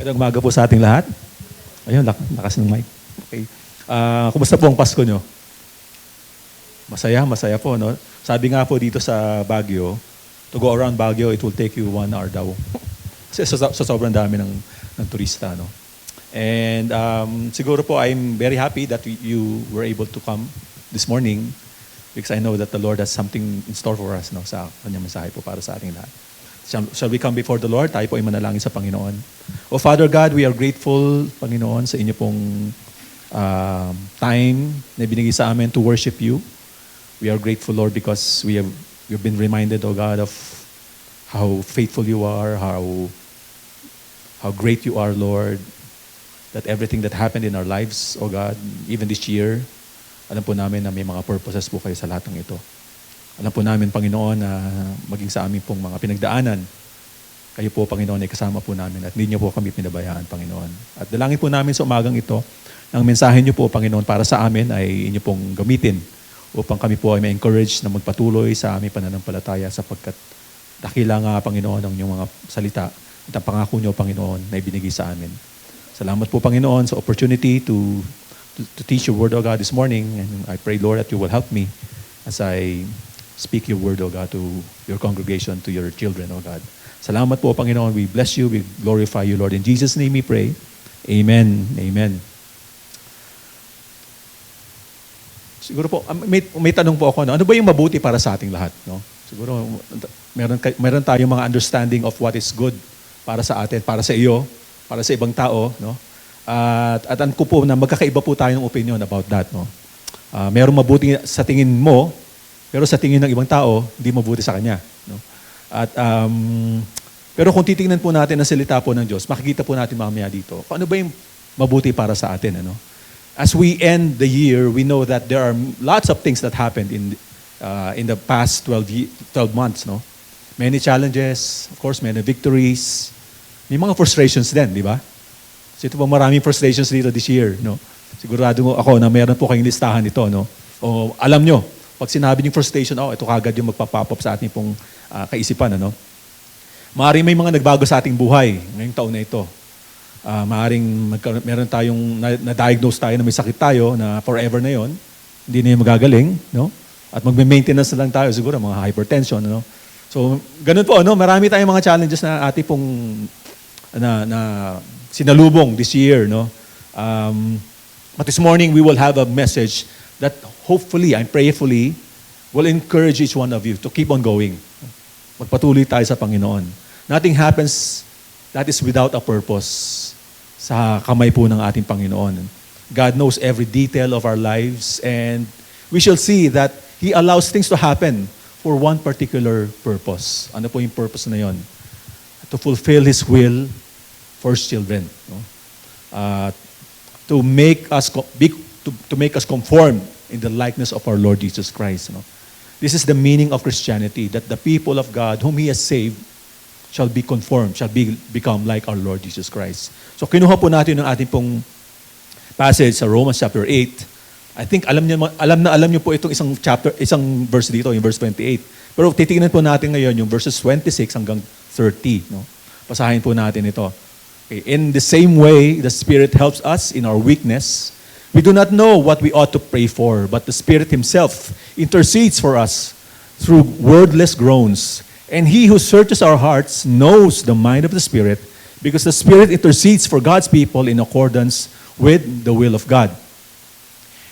Magandang umaga po sa ating lahat. Ayun, lakas ng mic. Okay. Kumusta po ang Pasko nyo? Masaya po, no? Sabi nga po dito sa Baguio, to go around Baguio, it will take you 1 hour daw. Kasi sobrang dami ng turista, no? And siguro po, I'm very happy that you were able to come this morning because I know that the Lord has something in store for us, no? Sa kanyang mensahe po para sa ating lahat. Shall we come before the Lord? Tayo po ay manalangin sa Panginoon. O Father God, we are grateful, Panginoon, sa inyo pong time na binigay sa amin to worship you. We are grateful, Lord, because we've been reminded, O God, of how faithful you are, how great you are, Lord, that everything that happened in our lives, O God, even this year, alam po namin na may mga purposes po kayo sa lahat ng ito. Alam po namin, Panginoon, na maging sa amin pong mga pinagdaanan, kayo po, Panginoon, ay kasama po namin at hindi niyo po kami pinabayaan, Panginoon. At dalangin po namin sa umagang ito, ang mensahe niyo po, Panginoon, para sa amin ay inyo pong gamitin upang kami po ay ma-encourage na magpatuloy sa aming pananampalataya sapagkat dakila nga, Panginoon, ang inyong mga salita at ang pangako niyo, Panginoon, na ibinigay sa amin. Salamat po, Panginoon, sa opportunity to teach your word, O God, this morning. And I pray, Lord, that you will help me as I speak your word, O God, to your congregation, to your children, O God. Salamat po, Panginoon. We bless you. We glorify you, Lord. In Jesus' name we pray. Amen. Amen. Siguro po, may tanong po ako, no? Ano ba yung mabuti para sa ating lahat? No? Siguro, meron tayong mga understanding of what is good para sa atin, para sa iyo, para sa ibang tao. No? At ano ko po na magkakaiba po tayo ng opinion about that. No? Merong mabuti sa tingin mo, pero sa tingin ng ibang tao, hindi mabuti sa kanya. No? At, pero kung titingnan po natin ang salita po ng Diyos, makikita po natin mamaya dito, kung ano ba yung mabuti para sa atin. Ano? As we end the year, we know that there are lots of things that happened in the past 12 months. No? Many challenges, of course, many victories. May mga frustrations din, di ba? So ito po maraming frustrations dito this year. No? Sigurado ako na meron po kayong listahan ito. No? O alam nyo, pag sinabi niyong frustration, ito kagad yung magpapop up sa ating pong kaisipan. Ano? Maaaring may mga nagbago sa ating buhay ngayong taon na ito. Maaaring meron tayong na-diagnose tayo na may sakit tayo na forever na yon, hindi na yung magagaling. No? At magme-maintenance na lang tayo siguro, mga hypertension. Ano? So, ganun po. Ano? Marami tayong mga challenges na ating pong na sinalubong this year. No? But this morning, we will have a message that hopefully and prayerfully will encourage each one of you to keep on going. Magpatuloy tayo sa Panginoon. Nothing happens that is without a purpose sa kamay po ng ating Panginoon. God knows every detail of our lives and we shall see that He allows things to happen for one particular purpose. Ano po yung purpose na yon? To fulfill His will for His children. No? To make us conform in the likeness of our Lord Jesus Christ. No? This is the meaning of Christianity, that the people of God whom He has saved shall be conformed, become like our Lord Jesus Christ. So kinuha po natin ang ating pong passage sa Romans chapter 8. I think alam niyo po itong isang verse dito, yung verse 28. Pero titingnan po natin ngayon yung verses 26 hanggang 30. No? Basahin po natin ito. Okay. In the same way, the Spirit helps us in our weakness. We do not know what we ought to pray for, but the Spirit Himself intercedes for us through wordless groans. And He who searches our hearts knows the mind of the Spirit, because the Spirit intercedes for God's people in accordance with the will of God.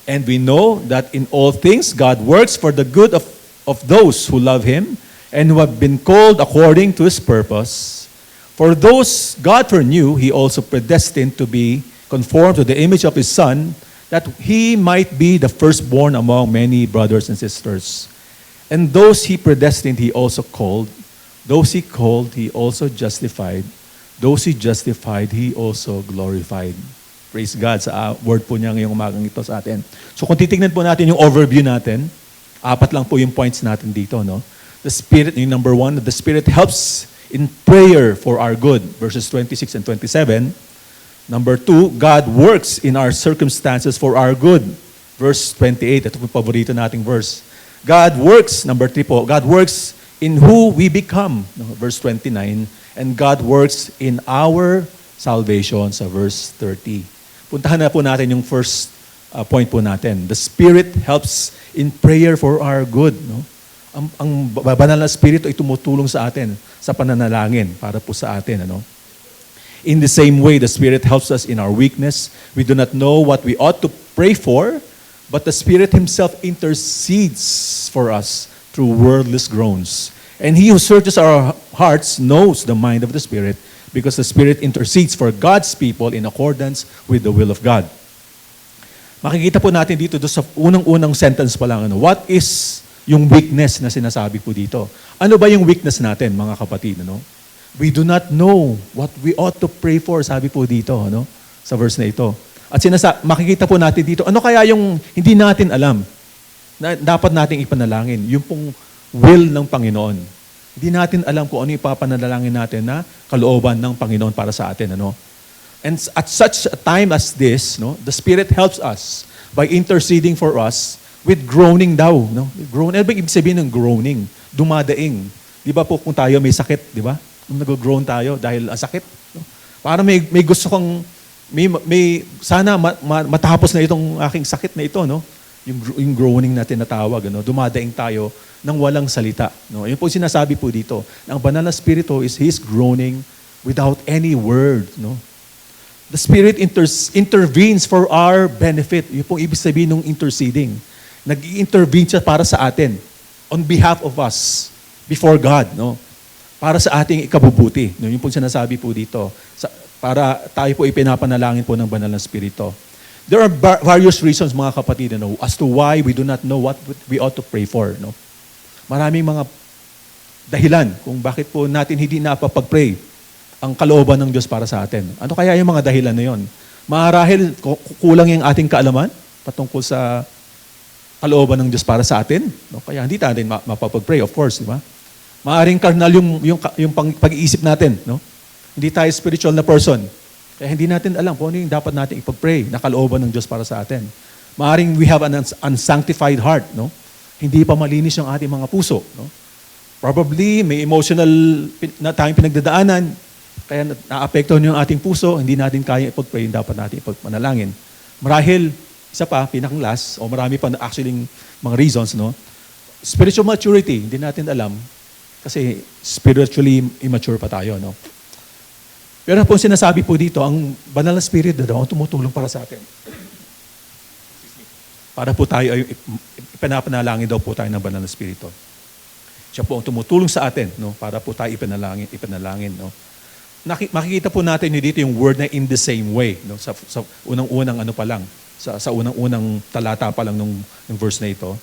And we know that in all things God works for the good of those who love Him and who have been called according to His purpose. For those God foreknew, He also predestined to be conformed to the image of His Son, that He might be the firstborn among many brothers and sisters. And those He predestined, He also called. Those He called, He also justified. Those He justified, He also glorified. Praise God sa word po niya ngayong umagang ito sa atin. So kung titignan po natin yung overview natin, 4 lang po yung points natin dito. No? The Spirit, yung number 1, the Spirit helps in prayer for our good. Verses 26 and 27. Number 2, God works in our circumstances for our good. Verse 28, ito po yung paborito nating verse. God works, number 3 po, God works in who we become. Verse 29, and God works in our salvation sa verse 30. Puntahan na po natin yung first point po natin. The Spirit helps in prayer for our good. No? Ang banal na Espiritu ay tumutulong sa atin sa pananalangin para po sa atin. Ano? In the same way, the Spirit helps us in our weakness. We do not know what we ought to pray for, but the Spirit Himself intercedes for us through wordless groans. And He who searches our hearts knows the mind of the Spirit, because the Spirit intercedes for God's people in accordance with the will of God. Makikita po natin dito sa unang-unang sentence pa lang, what is yung weakness na sinasabi po dito? Ano ba yung weakness natin, mga kapatid? We do not know what we ought to pray for, sabi po dito, sa verse na ito. At makikita po natin dito, ano kaya yung hindi natin alam na dapat nating ipanalangin? Yung pong will ng Panginoon. Hindi natin alam kung ano ipapanalangin natin na kalooban ng Panginoon para sa atin. And at such a time as this, the Spirit helps us by interceding for us with groaning daw. Groan, ano ba ibig sabihin ng groaning? Dumadaing. Di ba po kung tayo may sakit, di ba? Kung nag-groan tayo dahil ang sakit. Parang may gusto kong, sana matapos na itong aking sakit na ito, Yung groaning na tinatawag, dumadaing tayo nang walang salita. Yun po sinasabi po dito. Ang banal na Espiritu is His groaning without any word. The Spirit intervenes for our benefit. Yun po ibig sabihin ng interceding. Nag-intervene siya para sa atin, on behalf of us, before God, para sa ating ikabubuti. Yun po sinasabi po dito. Para tayo po ipinapanalangin po ng banal na Espiritu. There are various reasons, mga kapatid, as to why we do not know what we ought to pray for. Maraming mga dahilan kung bakit po natin hindi napapag-pray ang kalooban ng Diyos para sa atin. Ano kaya yung mga dahilan na yon? Marahil kulang yung ating kaalaman patungkol sa kalooban ng Diyos para sa atin. Kaya hindi natin mapapag-pray, of course, di ba? Maaring karnal yung pag-iisip natin. Hindi tayo spiritual na person. Kaya hindi natin alam kung ano yung dapat natin ipag-pray na kalooban ng Diyos para sa atin. Maaring we have an unsanctified heart. Hindi pa malinis yung ating mga puso. Probably may emotional na tayong pinagdadaanan, kaya naapektuhan yung ating puso, hindi natin kaya ipag-pray yung dapat natin ipagmanalangin. Marahil, isa pa, pinakang last, o marami pa actually mga reasons, spiritual maturity, hindi natin alam, kasi spiritually immature pa tayo, Pero po sinasabi po dito, ang banal na Spirit daw ang tumutulong para sa atin. Para po tayo ay ipinapanalangin daw po tayo ng banal na Espiritu. Siya po ang tumutulong sa atin, para po tayo ipanalangin. Makikita po natin dito yung word na in the same way, sa unang-unang pa lang, sa unang-unang talata pa lang ng verse na ito.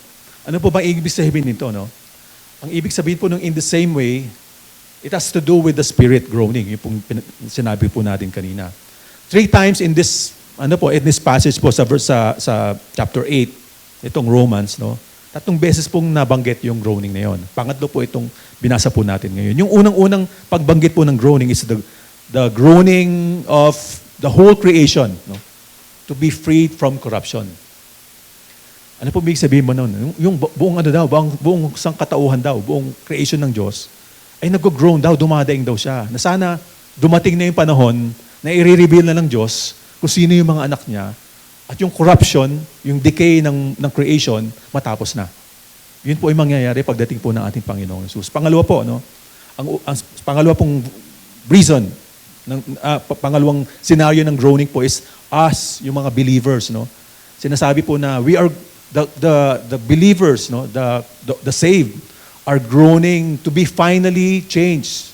Ano po ba ibig sabihin nito? Ang ibig sabihin po ng in the same way, it has to do with the Spirit groaning, yung pong sinabi po natin kanina. 3 times in this passage po sa chapter 8, itong Romans, 3 beses pong nabanggit yung groaning na yon. Pangatlo po itong binasa po natin ngayon. Yung unang-unang pagbanggit po ng groaning is the groaning of the whole creation, to be freed from corruption. Ano po ibig sabihin mo noon? Yung buong sangkatauhan daw, buong creation ng Diyos, ay nag-groan daw, dumadaing daw siya. Na sana dumating na yung panahon na i-reveal na ng Diyos kung sino yung mga anak niya at yung corruption, yung decay ng creation, matapos na. Yun po ay mangyayari pagdating po ng ating Panginoong Jesus. Pangalawa po, ang pangalawa pong reason, pangalawang scenario ng groaning po is us, yung mga believers. Sinasabi po na we are the believers, the saved, are groaning to be finally changed,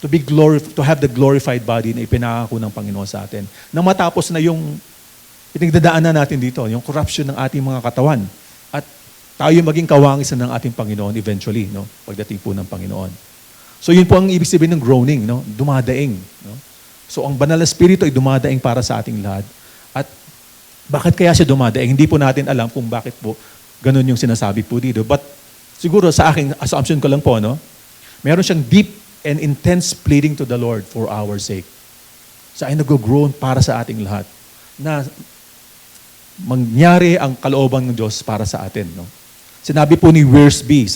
to have the glorified body na ipinangako ng Panginoon sa atin. Na matapos na yung pinagdadaanan natin dito, yung corruption ng ating mga katawan, at tayo maging kawangisan ng ating Panginoon eventually, pagdating po ng Panginoon. So yun po ang ibig sabihin ng groaning, dumadaing. So ang banal na Espiritu ay dumadaing para sa ating lahat. At bakit kaya siya dumadaing? Hindi po natin alam kung bakit po ganun yung sinasabi po dito. But siguro sa aking assumption ko lang po, meron siyang deep and intense pleading to the Lord for our sake. Siya ay nag-groan para sa ating lahat na mangyari ang kalooban ng Diyos para sa atin. Sinabi po ni Wiersbe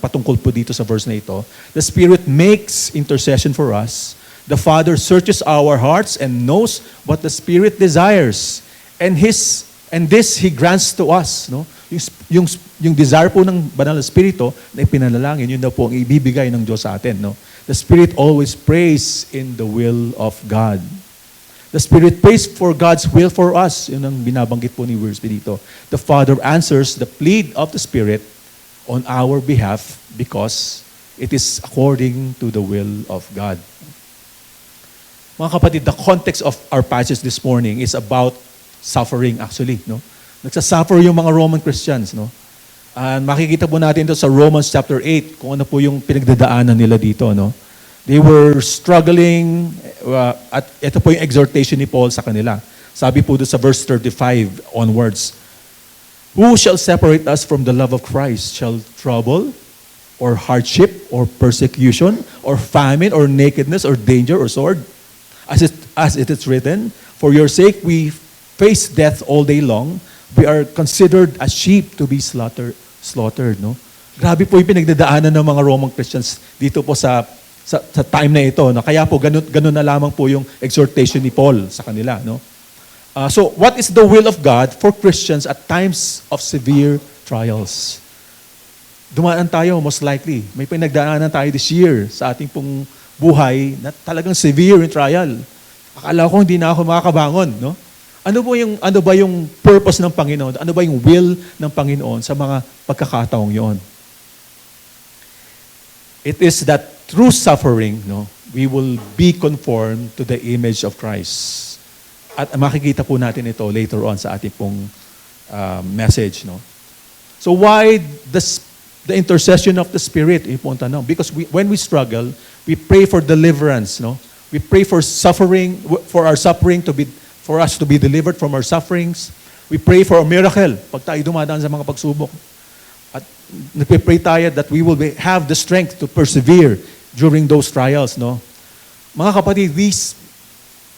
patungkol po dito sa verse na ito, the Spirit makes intercession for us The Father searches our hearts and knows what the Spirit desires. And this He grants to us. No? Yung desire po ng Banal na Espiritu na ipinanalangin, yun daw po ang ibibigay ng Diyos sa atin. No? The Spirit always prays in the will of God. The Spirit prays for God's will for us. Yun ang binabanggit po ni Wiersbe dito. The Father answers the plea of the Spirit on our behalf because it is according to the will of God. Mga kapatid, the context of our passage this morning is about suffering actually. No? Nagsasuffer yung mga Roman Christians. No? And makikita po natin ito sa Romans chapter 8 kung ano po yung pinagdadaanan nila dito. No? They were struggling at ito po yung exhortation ni Paul sa kanila. Sabi po doon sa verse 35 onwards, "Who shall separate us from the love of Christ? Shall trouble, or hardship, or persecution, or famine, or nakedness, or danger, or sword? As it is written, for your sake we face death all day long. We are considered as sheep to be slaughtered." No? Grabe po yung pinagdadaanan ng mga Roman Christians dito po sa time na ito. No? Kaya po ganun na lamang po yung exhortation ni Paul sa kanila. No? So what is the will of God for Christians at times of severe trials? Dumaan tayo, most likely. May pinagdaanan tayo this year sa ating pong buhay na talagang severe in trial. Akala ko hindi na ako makakabangon. No? Ano ba yung purpose ng Panginoon? Ano ba yung will ng Panginoon sa mga pagkakataong yon? It is that through suffering, no, we will be conformed to the image of Christ. At makikita po natin ito later on sa ating pong message. No? So why the intercession of the Spirit? Ipunta na. Because when we struggle, we pray for deliverance. No? We pray for suffering, for us to be delivered from our sufferings. We pray for a miracle pag tayo dumadaan sa mga pagsubok. At nagpe-pray tayo that we will have the strength to persevere during those trials. No? Mga kapatid, these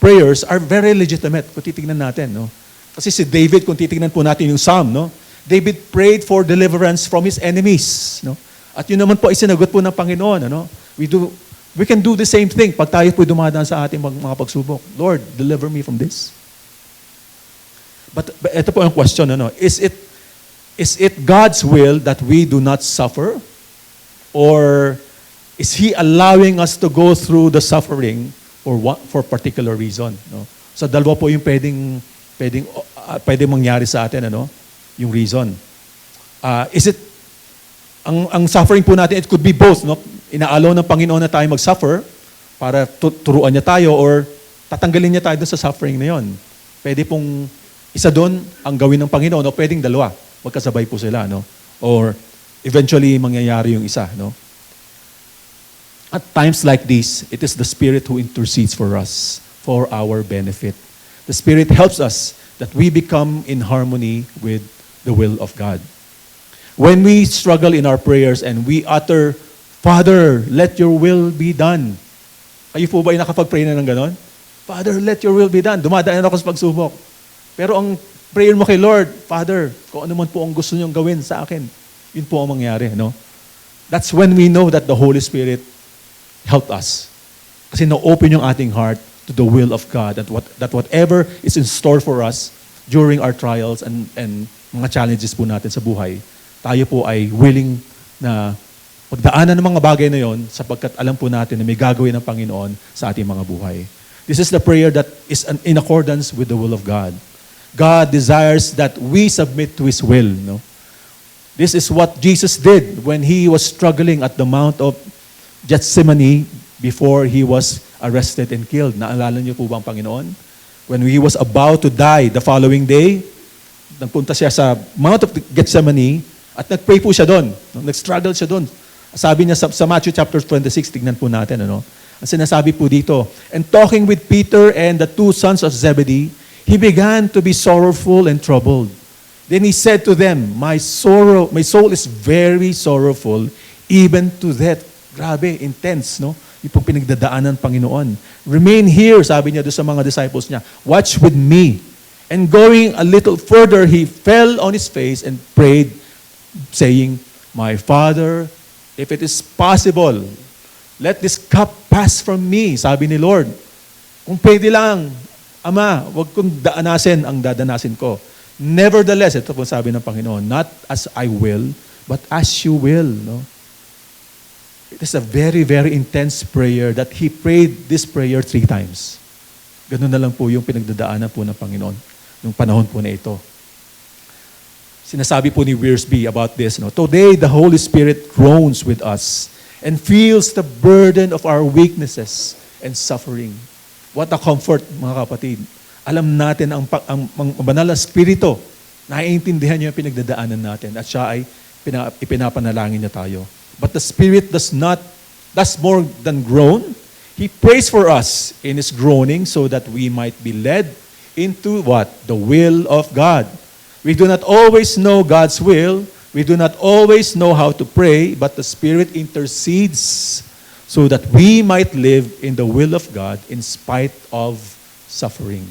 prayers are very legitimate kung titignan natin. No? Kasi si David, kung titignan po natin yung Psalm, no? David prayed for deliverance from his enemies. No? At yun naman po ay sinagot po ng Panginoon. Ano? We can do the same thing pag tayo po dumadaan sa ating mga pagsubok. Lord, deliver me from this. But ito po ang question. Ano? Is it God's will that we do not suffer? Or is He allowing us to go through the suffering for particular reason? No? So dalawa po yung pwedeng mangyari sa atin. Ano? Yung reason. Is it ang suffering po natin, it could be both. No? Inaalaw ng Panginoon na tayo mag-suffer para turuan niya tayo or tatanggalin niya tayo doon sa suffering na yon. Pwede pong isa doon ang gawin ng Panginoon o pwedeng dalawa. Magkasabay po sila. No? Or eventually mangyayari yung isa. No? At times like this, it is the Spirit who intercedes for us for our benefit. The Spirit helps us that we become in harmony with the will of God. When we struggle in our prayers and we utter, "Father, let your will be done." Kayo po ba ay nakapag-pray na ng ganon? "Father, let your will be done." Dumadaan ako sa pagsubok. Pero ang prayer mo kay Lord, "Father, kung ano man po ang gusto niyong gawin sa akin," yun po ang mangyari. No? That's when we know that the Holy Spirit helped us. Kasi na-open yung ating heart to the will of God that whatever is in store for us during our trials and mga challenges po natin sa buhay, tayo po ay willing na pagdaanan ng mga bagay na yon sapagkat alam po natin na may gagawin ng Panginoon sa ating mga buhay. This is the prayer that is in accordance with the will of God. God desires that we submit to His will. No? This is what Jesus did when He was struggling at the Mount of Gethsemane before He was arrested and killed. Naalala niyo po ba ang Panginoon? When He was about to die the following day, nagpunta siya sa Mount of Gethsemane at nag-pray po siya doon. Nag-struggle siya doon. Sabi niya sa Matthew chapter 26, tignan po natin. Ano? Ang sinasabi po dito, "And talking with Peter and the two sons of Zebedee, He began to be sorrowful and troubled. Then He said to them, my soul is very sorrowful, even to death." Grabe, intense, no? Yung pong pinagdadaanan ng Panginoon. "Remain here," sabi niya doon sa mga disciples niya. "Watch with me." And going a little further, He fell on His face and prayed, saying, "My Father, if it is possible, Let this cup pass from me, sabi ni Lord. Kung pwede lang, Ama, wag kong daanasin ang dadanasin ko. Nevertheless, ito po sabi ng Panginoon, not as I will, but as you will. No? It is a very, very intense prayer that He prayed this prayer 3 times. Ganun na lang po yung pinagdadaanan po ng Panginoon nung panahon po na ito. Sinasabi po ni Wiersbe about this, no? Today, the Holy Spirit groans with us and feels the burden of our weaknesses and suffering. What a comfort, mga kapatid. Alam natin ang banal na Espiritu, naiintindihan niya yung pinagdadaanan natin at siya ay ipinapanalangin niya tayo. But the Spirit does more than groan. He prays for us in His groaning so that we might be led into what? The will of God. We do not always know God's will. We do not always know how to pray, but the Spirit intercedes so that we might live in the will of God in spite of suffering.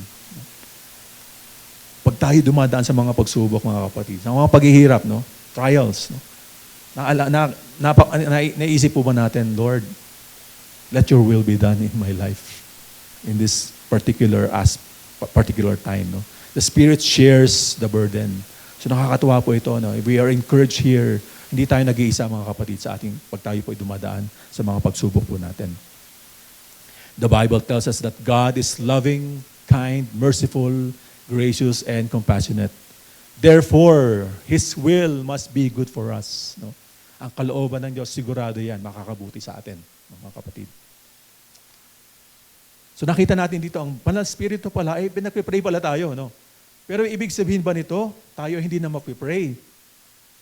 Pag tayo dumadaan sa mga pagsubok, mga kapatid, sa mga paghihirap, no? Trials, no? Naisip po ba natin, Lord, let your will be done in my life in this particular time, no? The Spirit shares the burden. So nakakatuwa po ito, no? We are encouraged here. Hindi tayo nag-iisa, mga kapatid, sa ating pag tayo po ay dumadaan sa mga pagsubok po natin. The Bible tells us that God is loving, kind, merciful, gracious, and compassionate. Therefore, His will must be good for us. No? Ang kalooban ng Diyos, sigurado yan, makakabuti sa atin, mga kapatid. So nakita natin dito, ang Banal Espiritu pala, ay pinagpipray pala tayo. No? Pero ibig sabihin ba nito, tayo hindi na magpipray?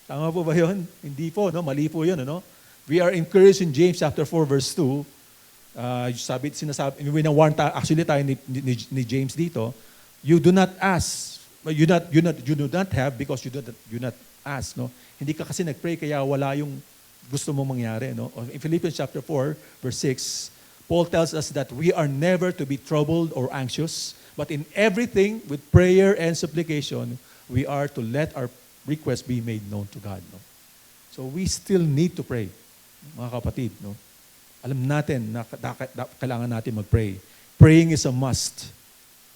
Tama po ba yun? Hindi po, no? Mali po yun. Ano? We are encouraged in James chapter 4 verse 2. Sinasabi, winawarn actually tayo ni James dito, you do not ask, you do not have because you do not ask. No? Hindi ka kasi nagpray kaya wala yung gusto mong mangyari. No? In Philippians chapter 4 verse 6, Paul tells us that we are never to be troubled or anxious, but in everything, with prayer and supplication, we are to let our requests be made known to God. No? So we still need to pray, mga kapatid. No? Alam natin na kailangan natin mag-pray. Praying is a must,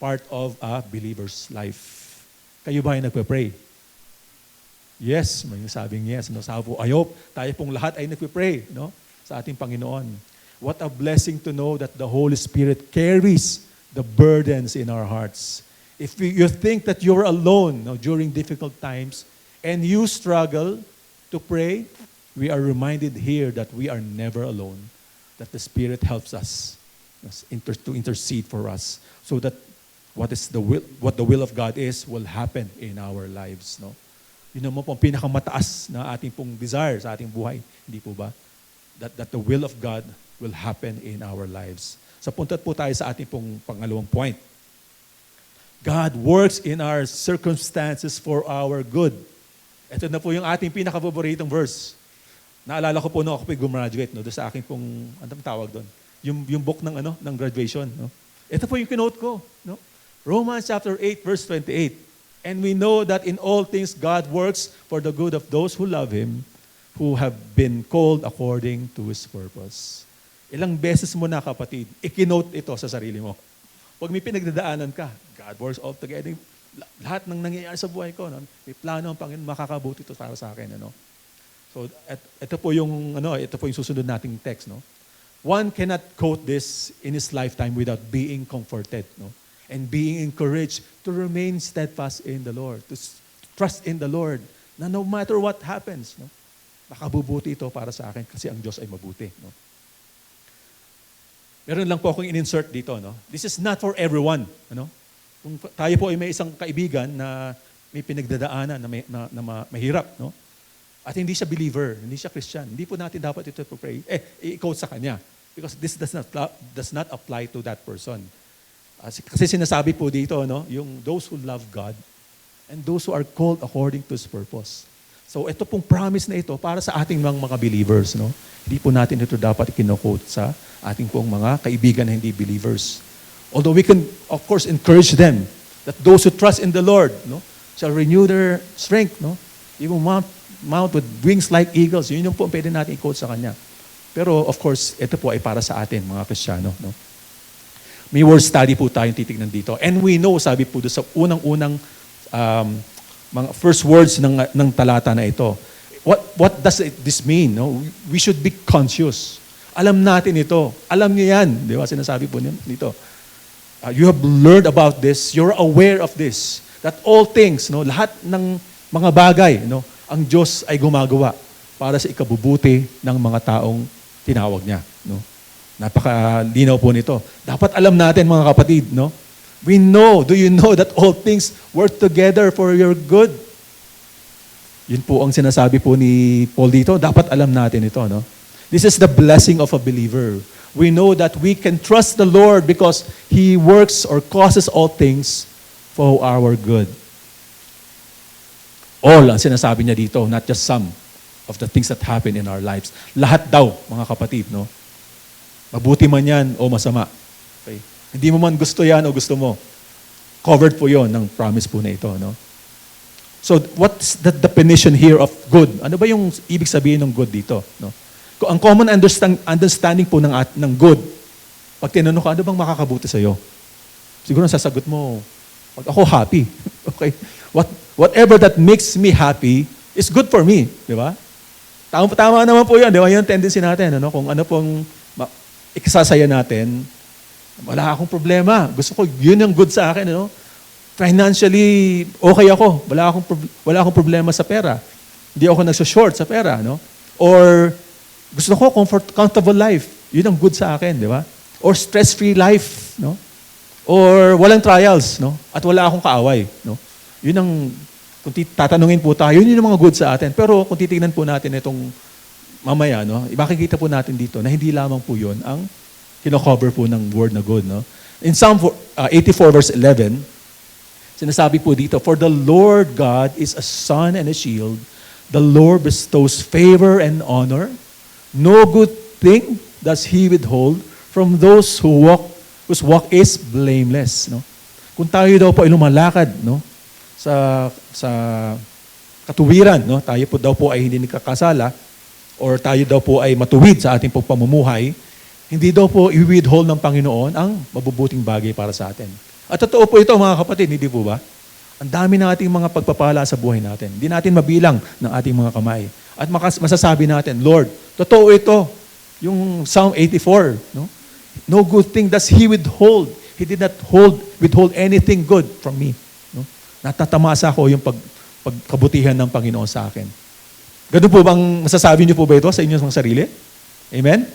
part of a believer's life. Kayo ba ay nagpe-pray? Yes, may sabing yes. No? Sabi po, I hope tayo pong lahat ay nagpe-pray, no? Sa ating Panginoon. What a blessing to know that the Holy Spirit carries the burdens in our hearts. If you think that you're alone, no, during difficult times and you struggle to pray, we are reminded here that we are never alone, that the Spirit helps us to intercede for us so that what the will of God is will happen in our lives. No? Yun naman po ang pinakamataas na ating pong desire sa ating buhay. Hindi po ba? That the will of God will happen in our lives. So punta po tayo sa ating pong pangalawang point. God works in our circumstances for our good. Ito na po yung ating pinaka-paboritong verse. Naalala ko po nung ako gumraduate, no, doon sa aking pong, anong tawag doon? Yung book ng graduation. No? Ito po yung kinote ko. No? Romans chapter 8, verse 28. And we know that in all things God works for the good of those who love Him, who have been called according to His purpose. Ilang beses mo na, kapatid, ikinote ito sa sarili mo. Pag may pinagdadaanan ka, God works all together. Lahat ng nangyayari sa buhay ko, no? May plano ang Panginoon, makakabuti ito para sa akin. Ano? So, ito po yung susunod nating text. No? One cannot quote this in his lifetime without being comforted, no? And being encouraged to remain steadfast in the Lord, to trust in the Lord, na no matter what happens, no? Makabubuti ito para sa akin kasi ang Diyos ay mabuti. No? Meron lang po akong in-insert dito. No? This is not for everyone. Ano? Kung tayo po ay may isang kaibigan na may pinagdadaanan, na mahirap, no? At hindi siya believer, hindi siya Christian, hindi po natin dapat ito pray. I-quote sa kanya. Because this does not apply to that person. Kasi sinasabi po dito, no? Yung those who love God and those who are called according to His purpose. So ito pong promise na ito para sa ating mga believers. No? Hindi po natin ito dapat kino-quote sa ating pong mga kaibigan na hindi believers. Although we can, of course, encourage them that those who trust in the Lord, no, shall renew their strength. No? They will mount with wings like eagles. Yun yung po pwede natin i-quote sa Kanya. Pero of course, ito po ay para sa atin, mga Kristiyano. No? May word study po tayong titignan dito. And we know, sabi po doon sa unang-unang mga first words ng talata na ito, what does this mean? No? We should be conscious. Alam natin ito. Alam niyo yan. Di ba? Sinasabi po nito. You have learned about this. You're aware of this. That all things, no, lahat ng mga bagay, no, ang Diyos ay gumagawa para sa ikabubuti ng mga taong tinawag niya. No? Napakalinaw po nito. Dapat alam natin, mga kapatid, no? We know, do you know that all things work together for your good? Yun po ang sinasabi po ni Paul dito. Dapat alam natin ito, no? This is the blessing of a believer. We know that we can trust the Lord because He works or causes all things for our good. All ang sinasabi niya dito, not just some of the things that happen in our lives. Lahat daw, mga kapatid, no? Mabuti man yan o masama. Okay? Hindi mo man gusto yan o gusto mo. Covered po yon ng promise po na ito, no? So, what's the definition here of good? Ano ba yung ibig sabihin ng good dito, no? Ang common understanding po ng good, pag tinanong ka, ano bang makakabuti sa'yo? Siguro sasagot mo, pag ako happy. Okay? Whatever that makes me happy is good for me. Di ba? Tama naman po yan. Di ba? Yung tendency natin. Ano? Kung ano pong ikasasaya natin, wala akong problema. Gusto ko, yun ang good sa akin. Ano? Financially, okay ako. Wala akong problema sa pera. Hindi ako nagsushort sa pera. No? Or, gusto ko comfortable life. Yun ang good sa akin, di ba? Or stress-free life, no? Or walang trials, no? At wala akong kaaway, no? Yun ang, kung tatanungin po tayo, yun yung mga good sa atin. Pero kung titignan po natin itong mamaya, no? Makikita po natin dito na hindi lamang po yun ang kino-cover po ng word na good, no? In Psalm 84 verse 11, sinasabi po dito, "For the Lord God is a sun and a shield. The Lord bestows favor and honor. No good thing does He withhold from those whose walk is blameless." No? Kung tayo daw po ay lumalakad, no, sa katuwiran, no, tayo po daw po ay hindi nagkakasala, or tayo daw po ay matuwid sa ating pamumuhay, hindi daw po i-withhold ng Panginoon ang mabubuting bagay para sa atin. At totoo po ito, mga kapatid, hindi po ba? Ang dami ng ating mga pagpapala sa buhay natin. Hindi natin mabilang ng ating mga kamay. At masasabi natin, Lord, totoo ito. Yung Psalm 84, no? No good thing does He withhold. He did not withhold anything good from me. No? Natatamasa ko yung pagkabutihan ng Panginoon sa akin. Ganun po bang masasabi niyo po ba ito sa inyong mga sarili? Amen?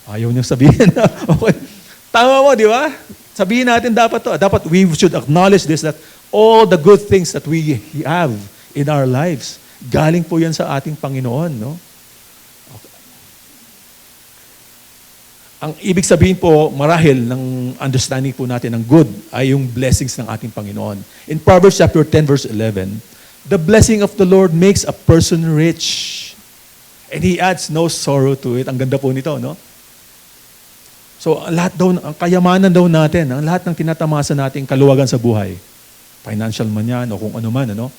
Ayaw niyo sabihin. Okay. Tama mo, di ba? Sabihin natin dapat to. Dapat we should acknowledge this, that all the good things that we have in our lives, galing po yan sa ating Panginoon, no? Okay. Ang ibig sabihin po, marahil, ng understanding po natin ng good, ay yung blessings ng ating Panginoon. In Proverbs chapter 10, verse 11, "The blessing of the Lord makes a person rich, and He adds no sorrow to it." Ang ganda po nito, no? So, lahat daw, ang kayamanan daw natin, ang lahat ng tinatamasa nating kaluwagan sa buhay, financial man yan, o kung ano man, ano?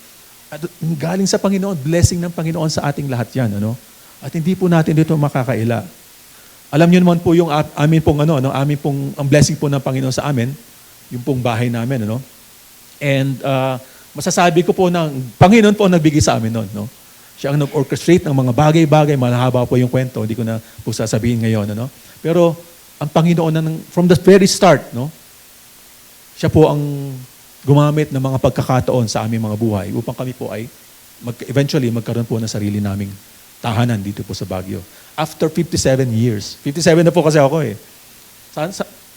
At galing sa Panginoon, blessing ng Panginoon sa ating lahat yan, ano? At hindi po natin dito makakaila. Alam niyo naman po yung amin pong ang blessing po ng Panginoon sa amin, yung pong bahay namin, ano? And masasabi ko po na Panginoon po ang nagbigay sa amin noon, no? Siya ang nag-orchestrate ng mga bagay-bagay, malahaba po yung kwento, hindi ko na po sasabihin ngayon, ano? Pero ang Panginoon from the very start, no? Siya po ang gumamit ng mga pagkakataon sa aming mga buhay upang kami po ay eventually magkaroon po ng sarili naming tahanan dito po sa Baguio. After 57 years. 57 na po kasi ako eh.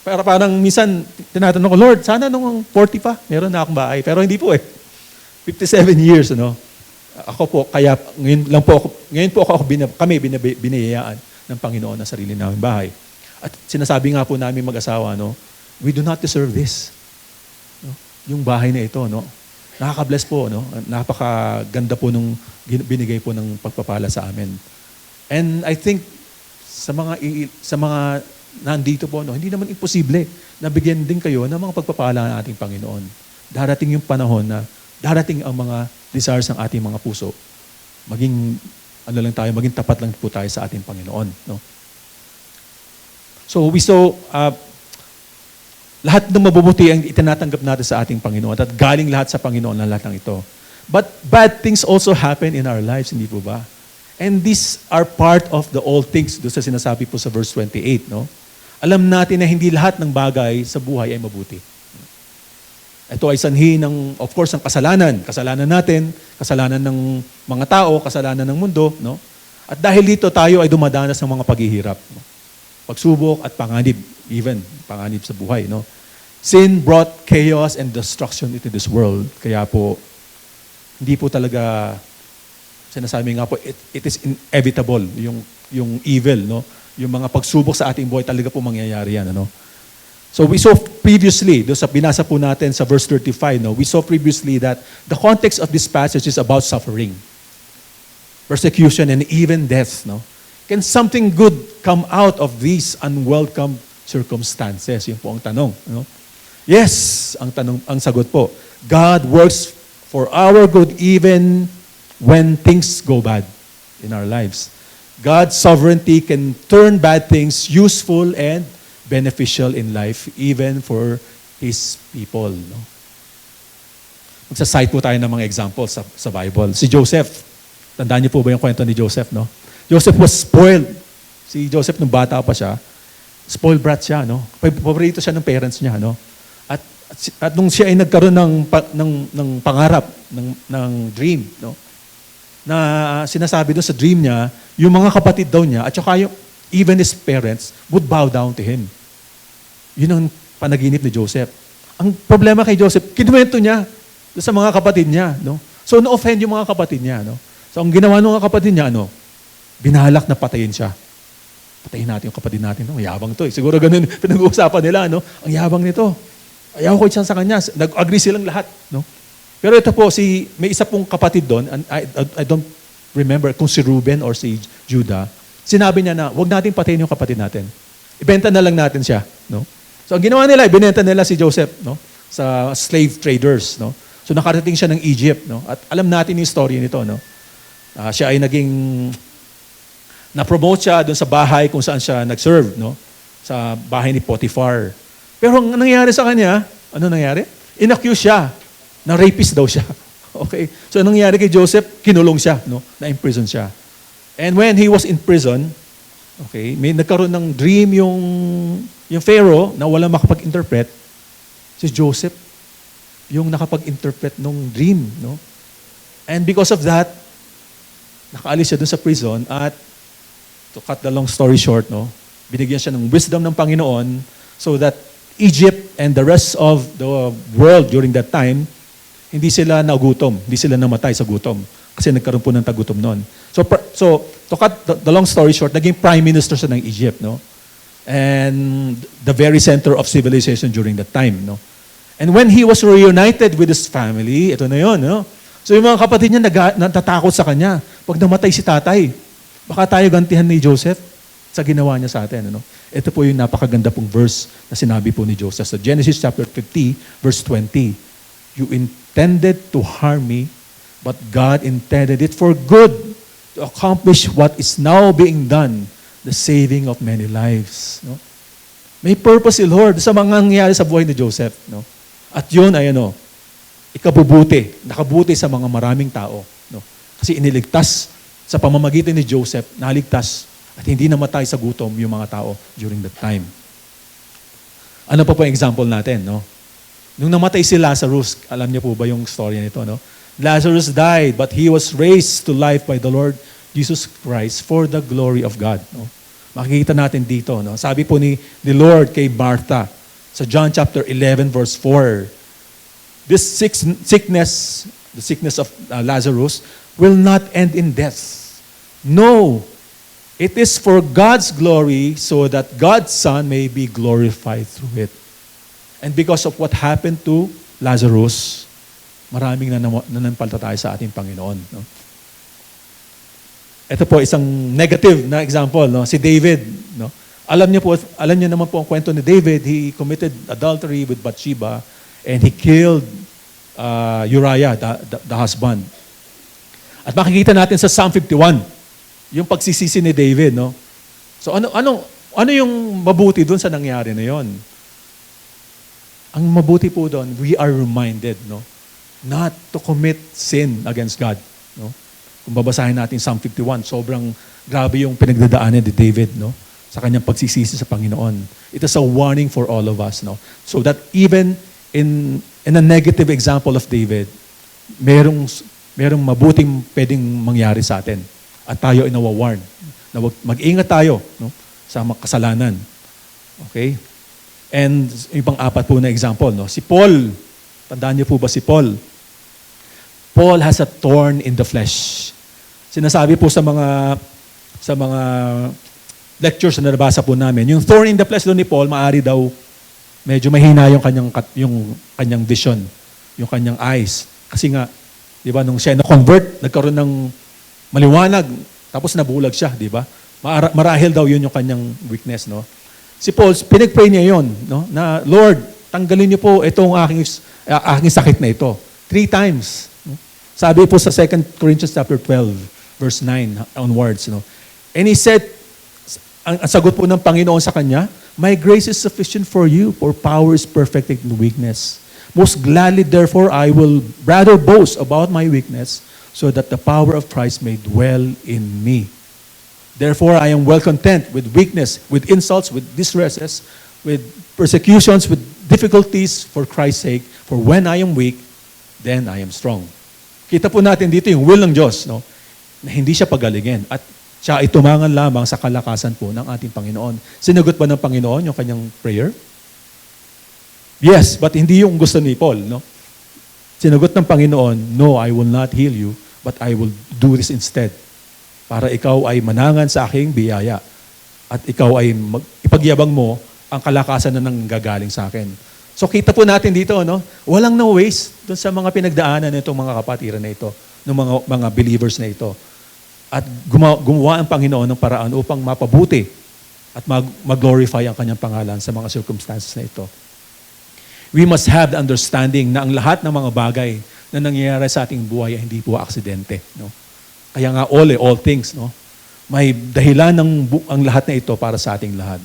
Pero parang minsan tinatanong ko, Lord, sana nung 40 pa, meron na akong bahay. Pero hindi po eh. 57 years, ano? Ako po, kaya ngayon po kami biniyayaan ng Panginoon na sarili naming bahay. At sinasabi nga po namin mag-asawa, no, we do not deserve this. No? Yung bahay na ito, no? Nakaka-bless po, no? Napakaganda po nung binigay po ng pagpapala sa amin. And I think sa mga nandito po, no, hindi naman imposible na bigyan din kayo ng mga pagpapala ng ating Panginoon. Darating yung panahon na darating ang mga desires ng ating mga puso. Maging ano lang tayo, maging tapat lang po tayo sa ating Panginoon. No? So we saw, lahat ng mabubuti ang itinatanggap natin sa ating Panginoon at galing lahat sa Panginoon ang lahat ng ito. But bad things also happen in our lives, hindi po ba? And these are part of the all things, doon sa sinasabi po sa verse 28. No? Alam natin na hindi lahat ng bagay sa buhay ay mabuti. Ito ay sanhi ng, of course, ng kasalanan. Kasalanan natin, kasalanan ng mga tao, kasalanan ng mundo. No? At dahil dito, tayo ay dumadanas ng mga paghihirap. No? Pagsubok at panganib, even panganib sa buhay. No? Sin brought chaos and destruction into this world. Kaya po, hindi po talaga, sinasabi nga po, it is inevitable, yung evil, no? Yung mga pagsubok sa ating buhay, talaga po mangyayari yan. Ano? So we saw previously, doon sa binasa po natin sa verse 35, no? We saw previously that the context of this passage is about suffering, persecution, and even death. No? Can something good come out of these unwelcome circumstances? Yun po ang tanong. No? Yes, ang sagot po. God works for our good even when things go bad in our lives. God's sovereignty can turn bad things useful and beneficial in life, even for His people. No? Magsa-cite po tayo ng mga examples sa Bible. Si Joseph, tandaan niyo po ba yung kwento ni Joseph? No? Joseph was spoiled. Si Joseph, nung bata pa siya, spoiled brat siya. No? Paborito siya ng parents niya. No? At nung siya ay nagkaroon ng pangarap, ng dream, no? Na sinasabi doon sa dream niya, yung mga kapatid daw niya, at saka even his parents, would bow down to him. Yun ang panaginip ni Joseph. Ang problema kay Joseph, kinuwento niya doon sa mga kapatid niya. No? So, na-offend yung mga kapatid niya. No? So, ang ginawa ng mga kapatid niya, binalak na patayin siya. Patayin natin yung kapatid natin. No? Yabang to. Siguro ganun pinag-uusapan nila. No? Ang yabang nito. Ayaw ko siya sa kanya. Nag-agree silang lahat. No? Pero ito po, may isa pong kapatid doon, and I don't remember kung si Reuben or si Judah, sinabi niya na, huwag natin patayin yung kapatid natin. Ibenta na lang natin siya. No? So ang ginawa nila, ibinenta nila si Joseph, no? Sa slave traders. No? So nakarating siya ng Egypt. No? At alam natin yung story nito. No? Siya ay na-promote siya doon sa bahay kung saan siya nag-serve. No? Sa bahay ni Potiphar. Pero ang nangyari sa kanya, ano nangyari? In-accuse siya na rapist daw siya. Okay? So anong nangyari kay Joseph? Kinulong siya, no? Na-imprison siya. And when he was in prison, okay, may nagkaroon ng dream yung Pharaoh na walang makapag-interpret. Si Joseph, yung nakapag-interpret ng dream, no? And because of that, nakaalis siya dun sa prison at to cut the long story short, no? Binigyan siya ng wisdom ng Panginoon so that Egypt and the rest of the world during that time, hindi sila nagutom, hindi sila namatay sa gutom. Kasi nagkaroon po ng tagutom noon. So to cut the long story short, naging prime minister siya ng Egypt, no? And the very center of civilization during that time, no? And when he was reunited with his family, ito na yun, no? So yung mga kapatid niya natatakot sa kanya. Pag namatay si tatay, baka tayo gantihan ni Joseph sa ginawa niya sa atin, ano? Ito po yung napakaganda pong verse na sinabi po ni Joseph sa Genesis chapter 50, verse 20. You intended to harm me, but God intended it for good to accomplish what is now being done, the saving of many lives. No? May purpose si Lord sa mga nangyayari sa buhay ni Joseph. No? At yun ay ikabubuti, nakabuti sa mga maraming tao. No? Kasi iniligtas sa pamamagitan ni Joseph, naligtas at hindi namatay sa gutom yung mga tao during that time. Ano pa po yung example natin, no? Nung namatay si Lazarus, alam niyo po ba yung story nito, no? Lazarus died, but he was raised to life by the Lord Jesus Christ for the glory of God, no? Makikita natin dito, no? Sabi po ni Lord kay Martha sa John chapter 11 verse 4, this sickness, the sickness of Lazarus, will not end in death. No, it is for God's glory so that God's Son may be glorified through it. And because of what happened to Lazarus, maraming nanampalataya sa ating Panginoon. No? Ito po isang negative na example, no? Si David, no? Alam niyo naman po ang kwento ni David. He committed adultery with Bathsheba and he killed Uriah, the husband. At makikita natin sa Psalm 51, Yung pagsisisi ni David, no? So ano yung mabuti doon sa nangyari na yon? Ang mabuti po doon, we are reminded, no, not to commit sin against God, no? Kung babasahin natin Psalm 51, sobrang grabe yung pinagdadaanan ni David, no, sa kanyang pagsisisi sa Panginoon. It is a warning for all of us, no? So that even in a negative example of David, merong mabuting pwedeng mangyari sa atin. At tayo ay nawawarn. Na mag-ingat tayo, no, sa kasalanan. Okay? And yung pang-apat po na example, no, si Paul. Tandaan niyo po ba si Paul? Paul has a thorn in the flesh. Sinasabi po sa mga lectures na nabasa po namin, yung thorn in the flesh doon ni Paul, maari daw medyo mahina yung kanyang vision, yung kanyang eyes. Kasi nga, di ba, nung siya na-convert, nagkaroon ng maliwanag, tapos nabulag siya, di ba? Marahil daw yun yung kanyang weakness, no? Si Paul, pinag-pray niya yun, no? Na, Lord, tanggalin niyo po itong aking sakit na ito. 3 times. No? Sabi po sa 2 Corinthians chapter 12, verse 9 onwards, no? And he said, ang sagot po ng Panginoon sa kanya, my grace is sufficient for you, for power is perfected in weakness. Most gladly, therefore, I will rather boast about my weakness, so that the power of Christ may dwell in me. Therefore, I am well content with weakness, with insults, with distresses, with persecutions, with difficulties for Christ's sake. For when I am weak, then I am strong. Kita po natin dito yung will ng Diyos, no? Na hindi siya pagalingin. At siya ay tumangan lamang sa kalakasan po ng ating Panginoon. Sinagot ba ng Panginoon yung kanyang prayer? Yes, but hindi yung gusto ni Paul, no? Sinagot ng Panginoon, no, I will not heal you, but I will do this instead. Para ikaw ay manangan sa aking biyaya. At ikaw ay ipagyabang mo ang kalakasan na nanggagaling sa akin. So kita po natin dito, no? Walang na-waste doon sa mga pinagdaanan nitong mga kapatiran na ito, ng mga believers na ito. At gumawa ang Panginoon ng paraan upang mapabuti at mag-glorify ang kanyang pangalan sa mga circumstances na ito. We must have the understanding na ang lahat ng mga bagay na nangyayari sa ating buhay ay hindi po aksidente, no? Kaya nga all things, no? May dahilan ang lahat na ito para sa ating lahat.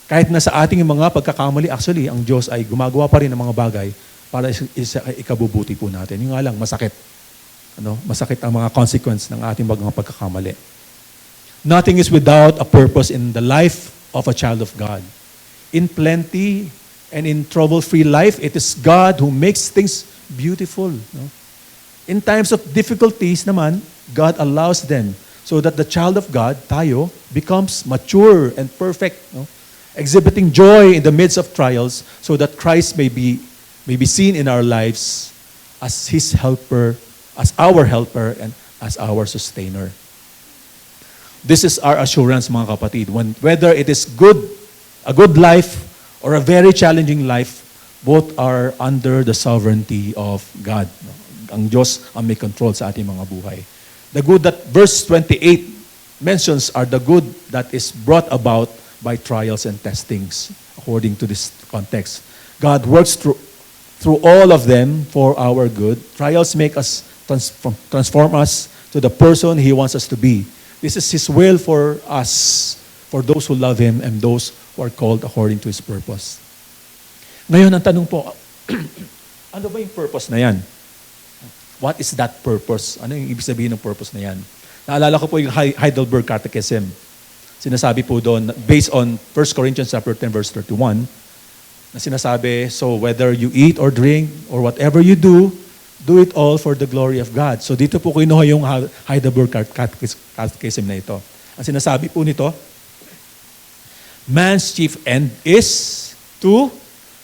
Kahit na sa ating mga pagkakamali, actually, ang Diyos ay gumagawa pa rin ng mga bagay para ikabubuti po natin. Yung nga lang, masakit. Ano? Masakit ang mga consequence ng ating mga pagkakamali. Nothing is without a purpose in the life of a child of God. In plenty and in trouble-free life, it is God who makes things beautiful. No? In times of difficulties naman, God allows them so that the child of God, tayo, becomes mature and perfect, no? Exhibiting joy in the midst of trials so that Christ may be seen in our lives as His helper, as our helper, and as our sustainer. This is our assurance, mga kapatid. Whether it is a good life or a very challenging life, both are under the sovereignty of God. Ang Diyos ang may control sa ating mga buhay. The good that verse 28 mentions are the good that is brought about by trials and testings, according to this context. God works through all of them for our good. Trials make us transform us to the person He wants us to be. This is His will for us, for those who love Him and those who are called according to His purpose. Ngayon, ang tanong po, ano ba yung purpose na yan? What is that purpose? Ano yung ibig sabihin ng purpose na yan? Naalala ko po yung Heidelberg Catechism. Sinasabi po doon, based on 1 Corinthians chapter 10, verse 31, na sinasabi, so whether you eat or drink or whatever you do it all for the glory of God. So dito po kinuha yung Heidelberg Catechism na ito. Ang sinasabi po nito, man's chief end is to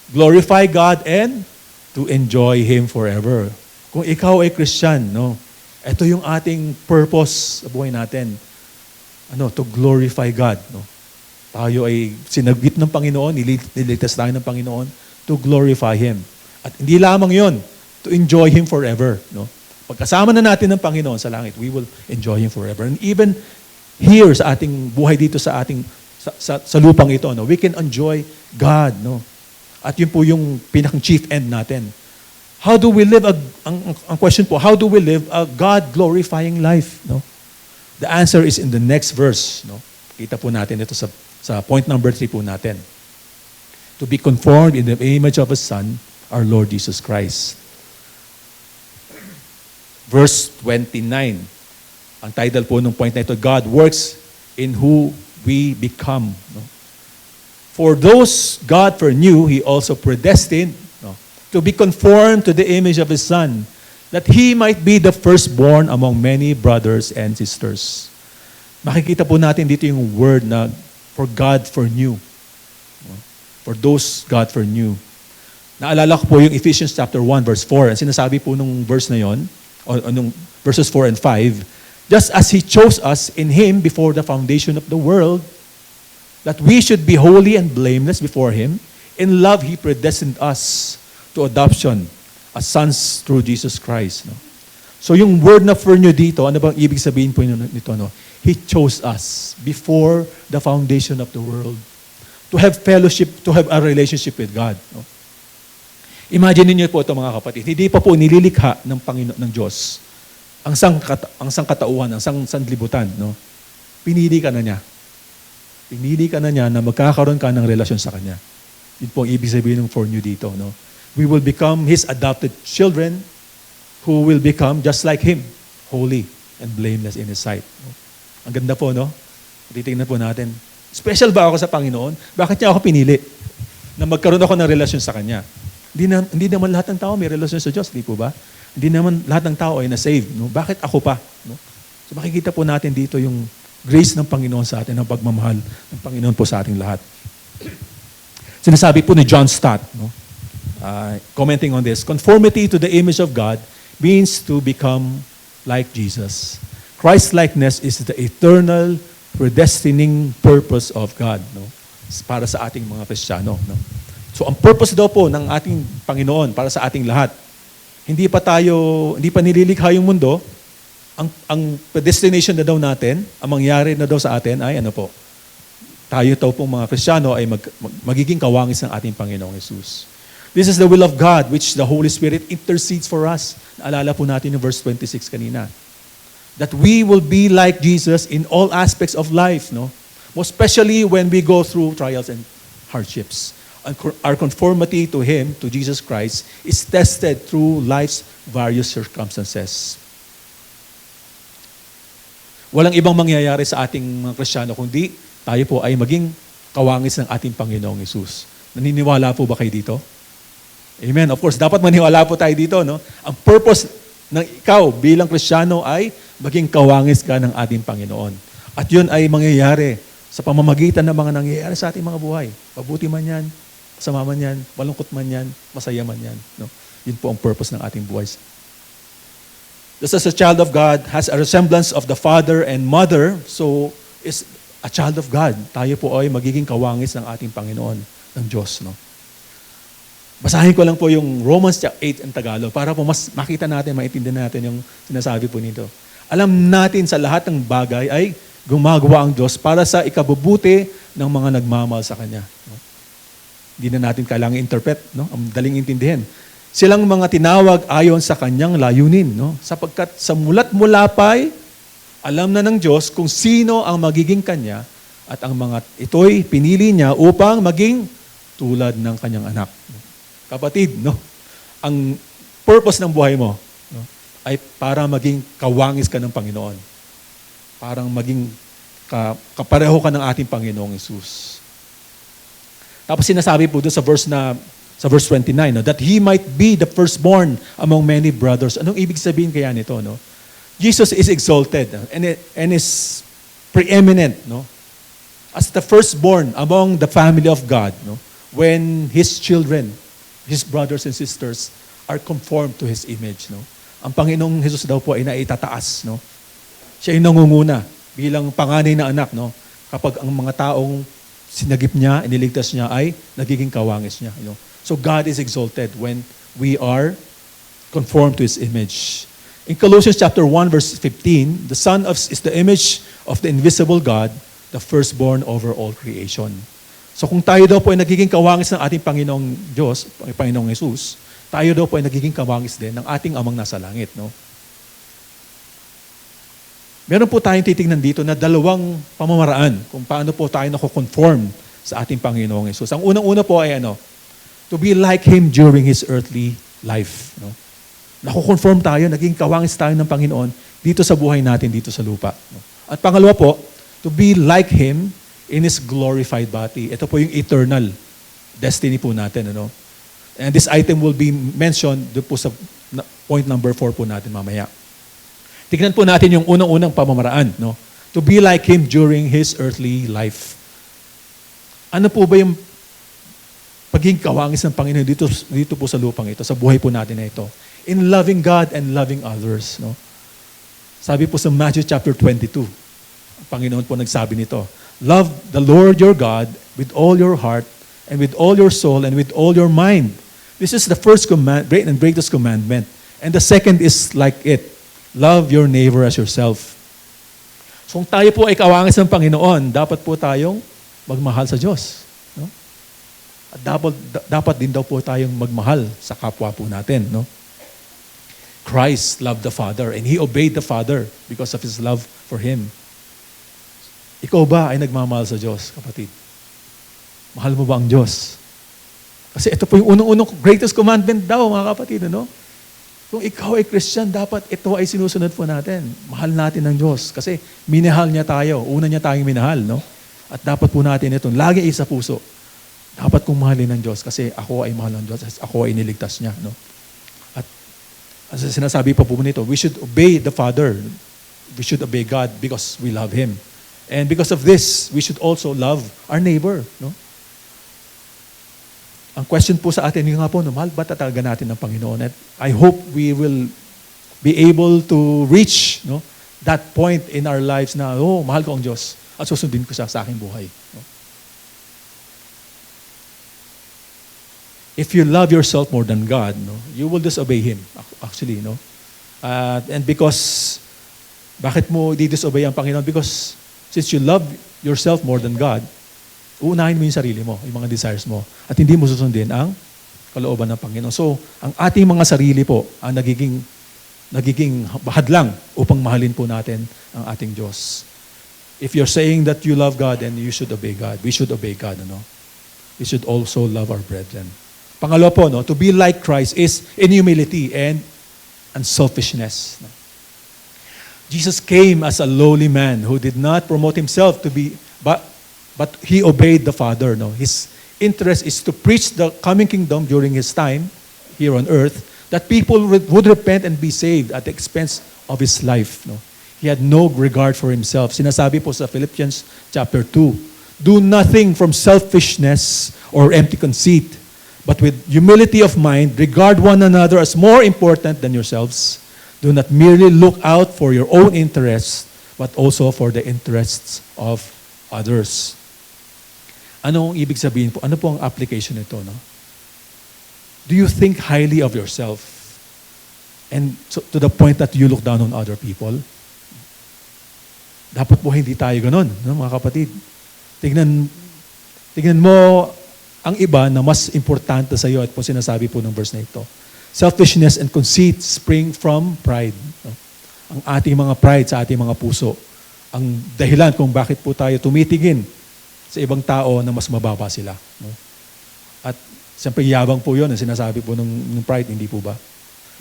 glorify God and to enjoy Him forever. Kung ikaw ay Christian, no, ito yung ating purpose sa buhay natin. To glorify God, no. Tayo ay sinagip ng Panginoon, nililigtas tayo ng Panginoon to glorify Him. At hindi lamang 'yon, to enjoy Him forever, no. Pagkasama na natin ng Panginoon sa langit, we will enjoy Him forever. And even here sa ating buhay dito sa ating sa lupang ito, no, we can enjoy God, no. At yun po yung pinakang chief end natin. How do we live ang question po, how do we live a God-glorifying life? No? The answer is in the next verse. No? Kita po natin ito sa point number 3 po natin. To be conformed in the image of His Son, our Lord Jesus Christ. Verse 29. Ang title po ng point na ito, God works in who we become. No? For those God foreknew, He also predestined, no, to be conformed to the image of His Son, that He might be the firstborn among many brothers and sisters. Makikita po natin dito yung word na for God foreknew. No? For those God foreknew. Naalala ko po yung Ephesians chapter 1 verse 4. Ang sinasabi po nung verse na yon, o nung verses 4 and 5, just as He chose us in Him before the foundation of the world, that we should be holy and blameless before Him. In love, He predestined us to adoption as sons through Jesus Christ. No? So yung word na foreknew dito, ano bang ibig sabihin po nito? No? He chose us before the foundation of the world to have fellowship, to have a relationship with God. No? Imagine niyo po ito mga kapatid, hindi pa po nililikha ng Panginoon ng Diyos ang sangkatauhan, ang sanglibutan. No? Pinili ka na niya. Pinili ka na niya na magkakaroon ka ng relasyon sa Kanya. Yun po ang ibig sabihin ng foreknew dito. No? We will become His adopted children who will become just like Him, holy and blameless in His sight. No? Ang ganda po, no? Titingnan po natin. Special ba ako sa Panginoon? Bakit niya ako pinili? Na magkaroon ako ng relasyon sa Kanya. Hindi naman lahat ng tao may relasyon sa Diyos, di po ba? Hindi naman lahat ng tao ay na-save. No? Bakit ako pa? No? So makikita po natin dito yung grace ng Panginoon sa atin, ang pagmamahal ng Panginoon po sa ating lahat. Sinasabi po ni John Stott, no? Commenting on this, conformity to the image of God means to become like Jesus. Christ-likeness is the eternal predestining purpose of God, no? Para sa ating mga Kristiyano. No? So ang purpose daw po ng ating Panginoon para sa ating lahat, hindi pa nililikha yung mundo, ang predestination na daw natin, ang mangyari na daw sa atin ay ano po, tayo daw pong mga Kristiyano ay magiging kawangis ng ating Panginoong Jesus. This is the will of God which the Holy Spirit intercedes for us. Naalala po natin yung verse 26 kanina. That we will be like Jesus in all aspects of life, no? Most especially when we go through trials and hardships. Our conformity to Him, to Jesus Christ, is tested through life's various circumstances. Walang ibang mangyayari sa ating mga Kristiyano kundi tayo po ay maging kawangis ng ating Panginoong Hesus. Naniniwala po ba kayo dito? Amen. Of course, dapat maniwala po tayo dito. No? Ang purpose ng ikaw bilang Kristiyano ay maging kawangis ka ng ating Panginoon. At yun ay mangyayari sa pamamagitan ng mga nangyayari sa ating mga buhay. Mabuti man yan, masama man yan, malungkot man yan, masaya man yan. No? Yun po ang purpose ng ating buhay. Just as a child of God has a resemblance of the father and mother, so is a child of God. Tayo po ay magiging kawangis ng ating Panginoon, ng Diyos. No? Basahin ko lang po yung Romans 8 in Tagalog para po mas makita natin, maintindihan natin yung sinasabi po nito. Alam natin sa lahat ng bagay ay gumagawa ang Diyos para sa ikabubuti ng mga nagmamahal sa Kanya. No? Hindi na natin kailangan interpret. No? Ang daling intindihin. Silang mga tinawag ayon sa Kanyang layunin. No? Sapagkat sa mulat mula pa'y alam na ng Diyos kung sino ang magiging Kanya at ang mga ito'y pinili Niya upang maging tulad ng Kanyang anak. Kapatid, no? Ang purpose ng buhay mo, no, ay para maging kawangis ka ng Panginoon. Parang maging kapareho ka ng ating Panginoong Hesus. Tapos sinasabi po doon sa verse 29, no, that He might be the firstborn among many brothers. Anong ibig sabihin kaya nito? No? Jesus is exalted and is preeminent, no? As the firstborn among the family of God, no? When His children, His brothers and sisters are conformed to His image. No? Ang Panginoong Hesus daw po ay naitataas. No? Siya ay nangunguna bilang panganay na anak. No? Kapag ang mga taong sinagip niya, iniligtas niya ay nagiging kawangis niya. You know? So God is exalted when we are conformed to His image. In Colossians chapter 1 verse 15, the Son is the image of the invisible God, the firstborn over all creation. So kung tayo daw po ay nagiging kawangis ng ating Panginoong Diyos, Panginoong Hesus, tayo daw po ay nagiging kawangis din ng ating Amang nasa langit. No? meron po tayong titingnan dito na dalawang pamamaraan kung paano po tayo nako-conform sa ating Panginoong Hesus. Ang unang-una po ay to be like Him during His earthly life. No? Nako-conform tayo, naging kawangis tayo ng Panginoon dito sa buhay natin, dito sa lupa. No? At pangalawa po, to be like Him in His glorified body. Ito po yung eternal destiny po natin. And this item will be mentioned doon po sa point number 4 po natin mamaya. Tignan po natin yung unang-unang pamamaraan. No? To be like Him during His earthly life. Ano po ba yung pagiging kawangis ng Panginoon dito po sa lupang ito, sa buhay po natin na ito? In loving God and loving others. No? Sabi po sa Matthew chapter 22, ang Panginoon po nagsabi nito, love the Lord your God with all your heart and with all your soul and with all your mind. This is the first great and greatest commandment. And the second is like it. Love your neighbor as yourself. So kung tayo po ay kawangis ng Panginoon, dapat po tayong magmahal sa Diyos. No? At dapat din daw po tayong magmahal sa kapwa po natin. No? Christ loved the Father and He obeyed the Father because of His love for Him. Ikaw ba ay nagmamahal sa Diyos, kapatid? Mahal mo ba ang Diyos? Kasi ito po yung unang-unang greatest commandment daw, mga kapatid. Kung ikaw ay Christian, dapat ito ay sinusunod po natin. Mahal natin ang Diyos. Kasi minahal niya tayo. Una niya tayong minahal. No? At dapat po natin itong lagi isa puso. Dapat kong mahalin ng Diyos kasi ako ay mahal ng Diyos. Ako ay niligtas niya. No? At as sinasabi pa po nito, we should obey the Father. We should obey God because we love Him. And because of this, we should also love our neighbor. No? Ang question po sa atin, yung nga po, mahal ba talaga natin ng Panginoon? At I hope we will be able to reach that point in our lives na, mahal ko ang Diyos at susundin ko siya sa aking buhay. No? If you love yourself more than God, you will disobey Him, actually. And because, bakit mo di-disobey ang Panginoon? Because since you love yourself more than God, uunahin mo yung sarili mo, yung mga desires mo, at hindi mo susundin ang kalooban ng Panginoon. So, ang ating mga sarili po ang nagiging hadlang upang mahalin po natin ang ating Diyos. If you're saying that you love God, then you should obey God. We should obey God. We should also love our brethren. Pangalawa po, to be like Christ is in humility and unselfishness. Jesus came as a lowly man who did not promote Himself to be, but He obeyed the Father. His interest is to preach the coming kingdom during His time here on earth, that people would repent and be saved at the expense of His life. He had no regard for Himself. Sinasabi po sa Philippians chapter 2, do nothing from selfishness or empty conceit, but with humility of mind, regard one another as more important than yourselves. Do not merely look out for your own interests, but also for the interests of others. Ano ang ibig sabihin po? Ano po ang application nito? Do you think highly of yourself? And so, to the point that you look down on other people? Dapat po hindi tayo ganun, mga kapatid. Tignan mo ang iba na mas importante sa iyo at po sinasabi po ng verse na ito. Selfishness and conceit spring from pride. Ang ating mga pride sa ating mga puso. Ang dahilan kung bakit po tayo tumitingin sa ibang tao na mas mababa sila. At siyempre yabang po yun ang sinasabi po ng pride, hindi po ba?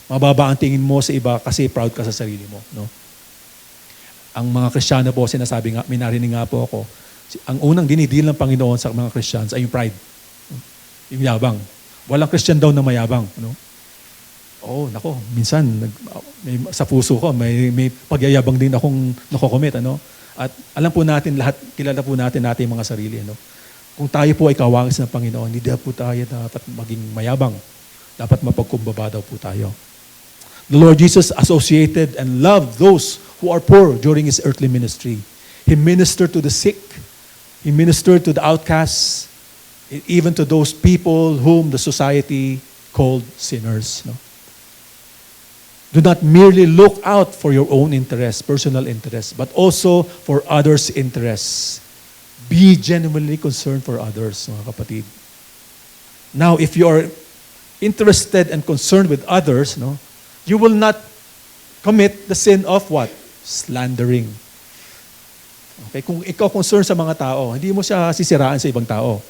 Mababa ang tingin mo sa iba kasi proud ka sa sarili mo. Ang mga Kristiyano po, sinasabi nga, minarinig nga po ako, ang unang dinidil ng Panginoon sa mga Christians ay yung pride. Yung yabang. Walang Christian daw na mayabang. Nako, minsan sa puso ko, may pagyayabang din akong nakocommit. At alam po natin lahat, kilala po natin ating mga sarili. Kung tayo po ay kawangis ng Panginoon, hindi po tayo dapat maging mayabang. Dapat mapagkumbaba daw po tayo. The Lord Jesus associated and loved those who are poor during His earthly ministry. He ministered to the sick. He ministered to the outcasts, even to those people whom the society called sinners. Do not merely look out for your own interests, personal interests, but also for others' interests. Be genuinely concerned for others, mga kapatid. Now, if you are interested and concerned with others, you will not commit the sin of what? Slandering. Okay, kung ikaw concerned sa mga tao, hindi mo siya sisiraan sa ibang tao.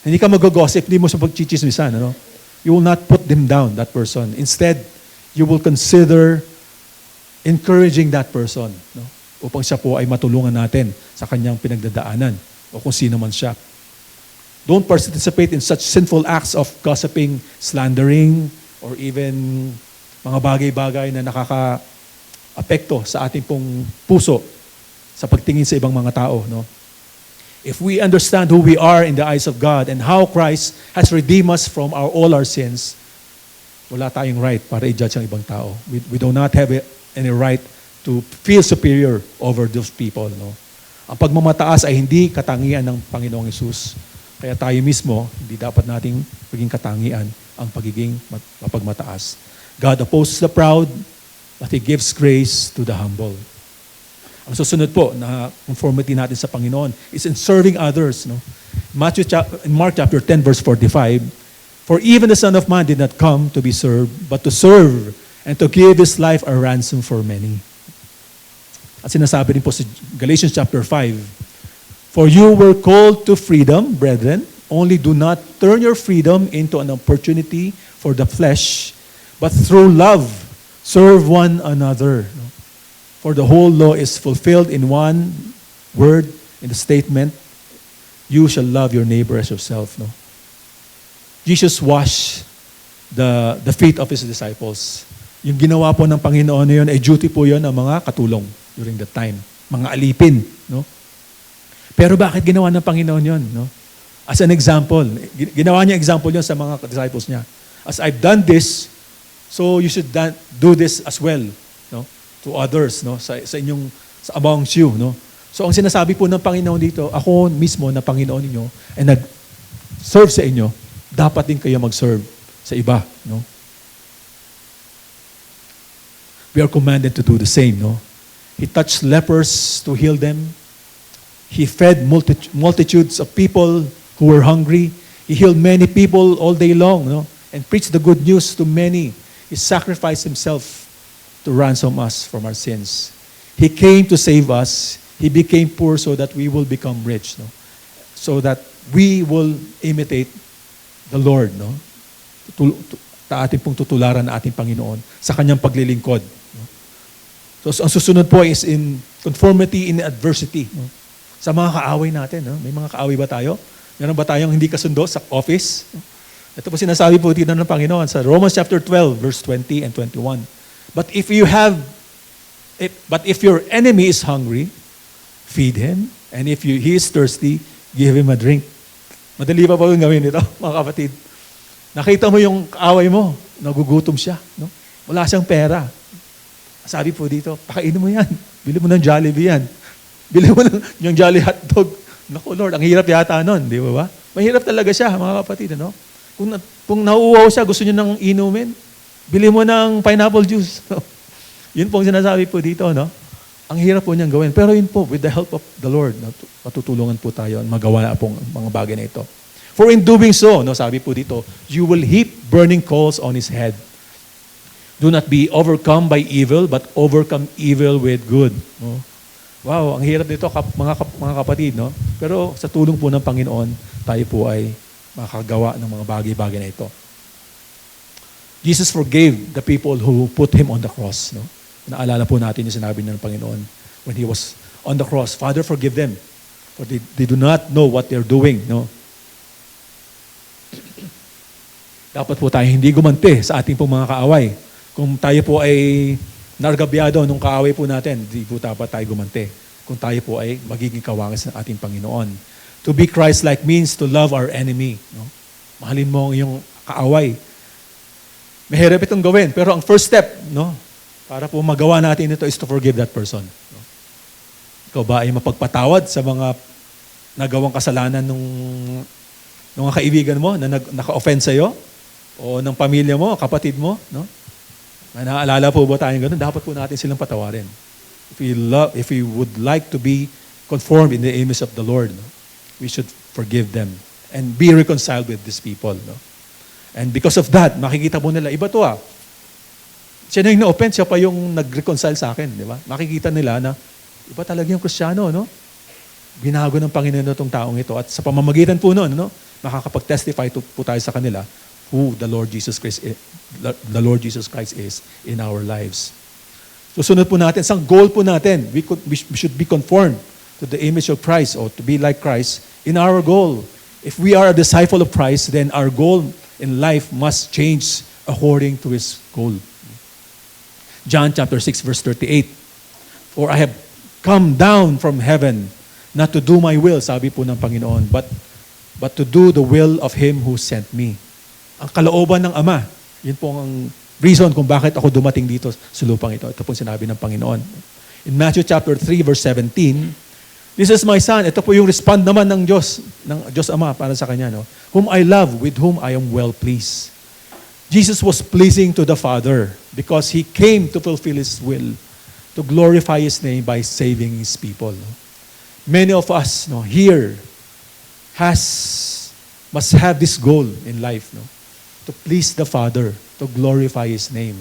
Hindi ka mag-gossip, hindi mo siya pagchichismisan. Ano? You will not put them down, that person. Instead, you will consider encouraging that person. No? Upang siya po ay matulungan natin sa kanyang pinagdadaanan o kung sino man siya. Don't participate in such sinful acts of gossiping, slandering, or even mga bagay-bagay na nakaka-apekto sa ating pong puso sa pagtingin sa ibang mga tao. No? If we understand who we are in the eyes of God and how Christ has redeemed us from all our sins, wala tayong right para i-judge ang ibang tao. We do not have any right to feel superior over those people. No? Ang pagmamataas ay hindi katangian ng Panginoong Hesus. Kaya tayo mismo, hindi dapat nating maging katangian ang pagiging mapagmataas. God opposes the proud, but He gives grace to the humble. Ang susunod po na conformity natin sa Panginoon is in serving others. No? In Mark chapter 10, verse 45, for even the Son of Man did not come to be served, but to serve and to give His life a ransom for many. At sinasabi rin po sa Galatians chapter 5, for you were called to freedom, brethren, only do not turn your freedom into an opportunity for the flesh, but through love, serve one another. No? For the whole law is fulfilled in one word, in the statement, you shall love your neighbor as yourself. No? Jesus washed the feet of His disciples. Yung ginawa po ng Panginoon na yun, ay duty po yun ng mga katulong during that time. Mga alipin. No? Pero bakit ginawa ng Panginoon yun? No? As an example, ginawa niya example yun sa mga disciples niya. As I've done this, so you should do this as well. No? To others, no? Sa amongst you, no? So ang sinasabi po ng Panginoon dito, ako mismo na Panginoon ninyo ay nag-serve sa inyo, dapat din kayo mag-serve sa iba, no? We are commanded to do the same, no? He touched lepers to heal them. He fed multitudes of people who were hungry. He healed many people all day long, no? And preached the good news to many. He sacrificed Himself to ransom us from our sins. He came to save us. He became poor so that we will become rich. No? So that we will imitate the Lord. No? Ating pong tutularan na ating Panginoon sa Kanyang paglilingkod. No? So ang susunod po is in conformity in adversity. No? Sa mga kaaway natin. No? May mga kaaway ba tayo? Meron ba tayong hindi kasundo sa office? No? Ito po sinasabi po dito ng Panginoon sa Romans chapter 12, verse 20 and 21. But if your enemy is hungry, feed him. And if he is thirsty, give him a drink. Madali pa yung gawin nito, mga kapatid. Nakita mo yung kaaway mo, nagugutom siya. No? Wala siyang pera. Sabi po dito, pakainin mo yan. Bili mo ng Jollibee yan. Bili mo ng Jolly Hotdog. Naku Lord, ang hirap yata nun, di ba? Mahirap talaga siya, mga kapatid. Ano? Kung nauuwaw siya, gusto niyo ng inumin, bili mo ng pineapple juice. Yun po ang sinasabi po dito, no? Ang hirap po niyang gawin. Pero yun po, with the help of the Lord, matutulungan po tayo at magawa na pong mga bagay na ito. For in doing so, no, sabi po dito, you will heap burning coals on his head. Do not be overcome by evil, but overcome evil with good. No? Wow, ang hirap nito, mga kapatid, no? Pero sa tulong po ng Panginoon, tayo po ay makakagawa ng mga bagay-bagay na ito. Jesus forgave the people who put Him on the cross. No? Naalala po natin yung sinabi ng Panginoon when He was on the cross. Father, forgive them, for they do not know what they're doing. No? Dapat po tayo hindi gumanti sa ating pong mga kaaway. Kung tayo po ay nargabyado nung kaaway po natin, di po dapat tayo gumanti. Kung tayo po ay magiging kawangis ng ating Panginoon. To be Christ-like means to love our enemy. No? Mahalin mo ang iyong kaaway. Mahirap itong gawin. Pero ang first step, no, para po magawa natin ito is to forgive that person. No? Ikaw ba ay mapagpatawad sa mga nagawang kasalanan nung mga kaibigan mo na naka-offend sa'yo? O ng pamilya mo, kapatid mo? No? Naalala po ba tayong ganun? Dapat po natin silang patawarin. If we would like to be conformed in the image of the Lord, no, we should forgive them and be reconciled with these people. No? And because of that, makikita mo nila, iba to Siya na yung na-offend, siya pa yung nag-reconcile sa akin, di ba? Makikita nila na, iba talaga yung Kristiyano, no? Binago ng Panginoon itong taong ito. At sa pamamagitan po noon, no, makakapag-testify po tayo sa kanila who the Lord Jesus Christ is in our lives. Susunod po natin, isang goal po natin, we should be conformed to the image of Christ or to be like Christ in our goal. If we are a disciple of Christ, then our goal in life must change according to His goal. John chapter 6 verse 38, "For I have come down from heaven, not to do my will," sabi po ng Panginoon, but to do the will of Him who sent me. Ang kalooban ng Ama, yun po ang reason kung bakit ako dumating dito sa lupang ito. Ito po sinabi ng Panginoon. In Matthew chapter 3 verse 17, "This is my Son." Ito po yung respond naman ng Diyos Ama para sa Kanya, no? "Whom I love, with whom I am well pleased." Jesus was pleasing to the Father because He came to fulfill His will, to glorify His name by saving His people. No? Many of us, no, here must have this goal in life, no, to please the Father, to glorify His name.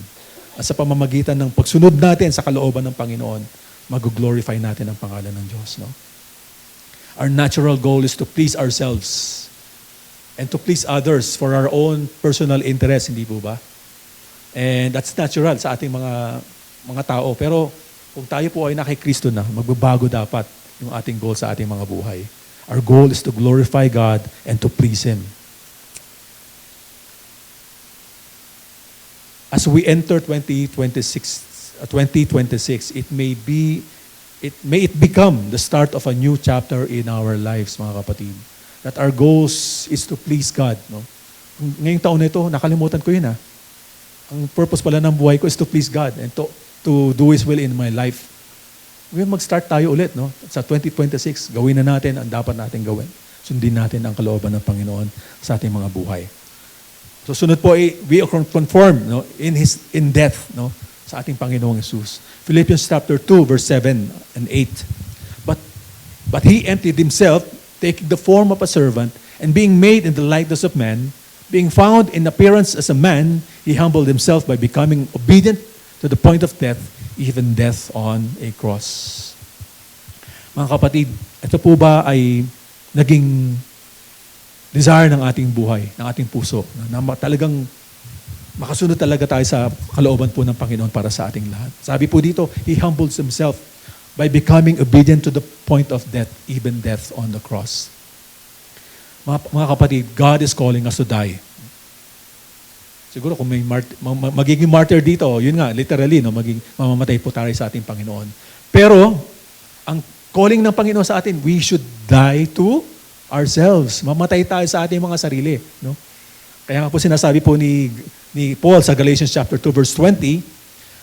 At sa pamamagitan ng pagsunod natin sa kalooban ng Panginoon, mag-glorify natin ang pangalan ng Diyos. No? Our natural goal is to please ourselves and to please others for our own personal interest, hindi po ba? And that's natural sa ating mga tao. Pero kung tayo po ay kay Kristo na, magbabago dapat yung ating goal sa ating mga buhay. Our goal is to glorify God and to please Him. As we enter 2026, may it become the start of a new chapter in our lives, mga kapatid. That our goals is to please God. No? Ngayong taon na ito, nakalimutan ko yun. Ang purpose pala ng buhay ko is to please God and to do His will in my life. Ngayon mag-start tayo ulit. No? Sa 2026, gawin na natin ang dapat natin gawin. Sundin natin ang kalooban ng Panginoon sa ating mga buhay. So sunod po ay we are conformed, no, in death, no, sa ating Panginoong Jesus. Philippians chapter 2 verse 7 and 8. But He emptied Himself, taking the form of a servant, and being made in the likeness of man, being found in appearance as a man, He humbled Himself by becoming obedient to the point of death, even death on a cross. Mga kapatid, ito po ba ay naging desire ng ating buhay, ng ating puso, na talagang makasunod talaga tayo sa kalooban po ng Panginoon para sa ating lahat. Sabi po dito, He humbles Himself by becoming obedient to the point of death, even death on the cross. Mga kapatid, God is calling us to die. Siguro kung may magiging martyr dito, yun nga, literally, no, mamamatay po tayo sa ating Panginoon. Pero, ang calling ng Panginoon sa atin, we should die to ourselves. Mamatay tayo sa ating mga sarili. No? Kaya nga po sinasabi po ni Paul sa Galatians chapter 2 verse 20,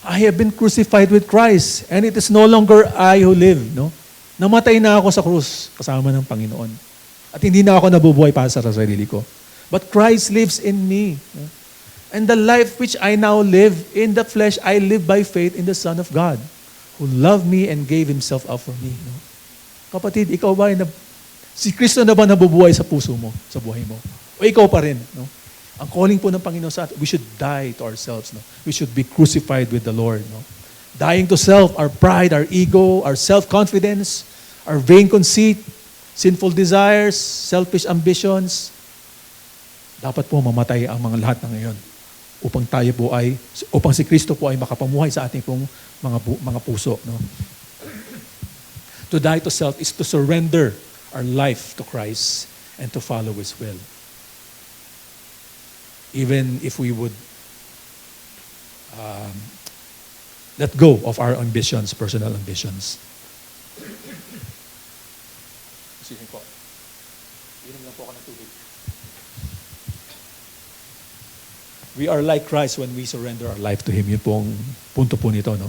I have been crucified with Christ and it is no longer I who live. No? Namatay na ako sa krus kasama ng Panginoon. At hindi na ako nabubuhay para sa sarili ko. But Christ lives in me. No? And the life which I now live in the flesh, I live by faith in the Son of God, who loved me and gave Himself up for me. No? Kapatid, ikaw ba si Kristo na ba nabubuhay sa puso mo, sa buhay mo? O ikaw pa rin? No? Ang calling po ng Panginoon sa atin, we should die to ourselves. No? We should be crucified with the Lord. No? Dying to self, our pride, our ego, our self-confidence, our vain conceit, sinful desires, selfish ambitions. Dapat po mamatay ang mga lahat ng ngayon upang si Kristo po ay makapamuhay sa ating pong mga puso. No? To die to self is to surrender our life to Christ and to follow His will. Even if we would let go of our ambitions, personal ambitions. Excuse me po. Inom lang po ako ng tubig. We are like Christ when we surrender our life to Him. Yun po ang punto po nito, no?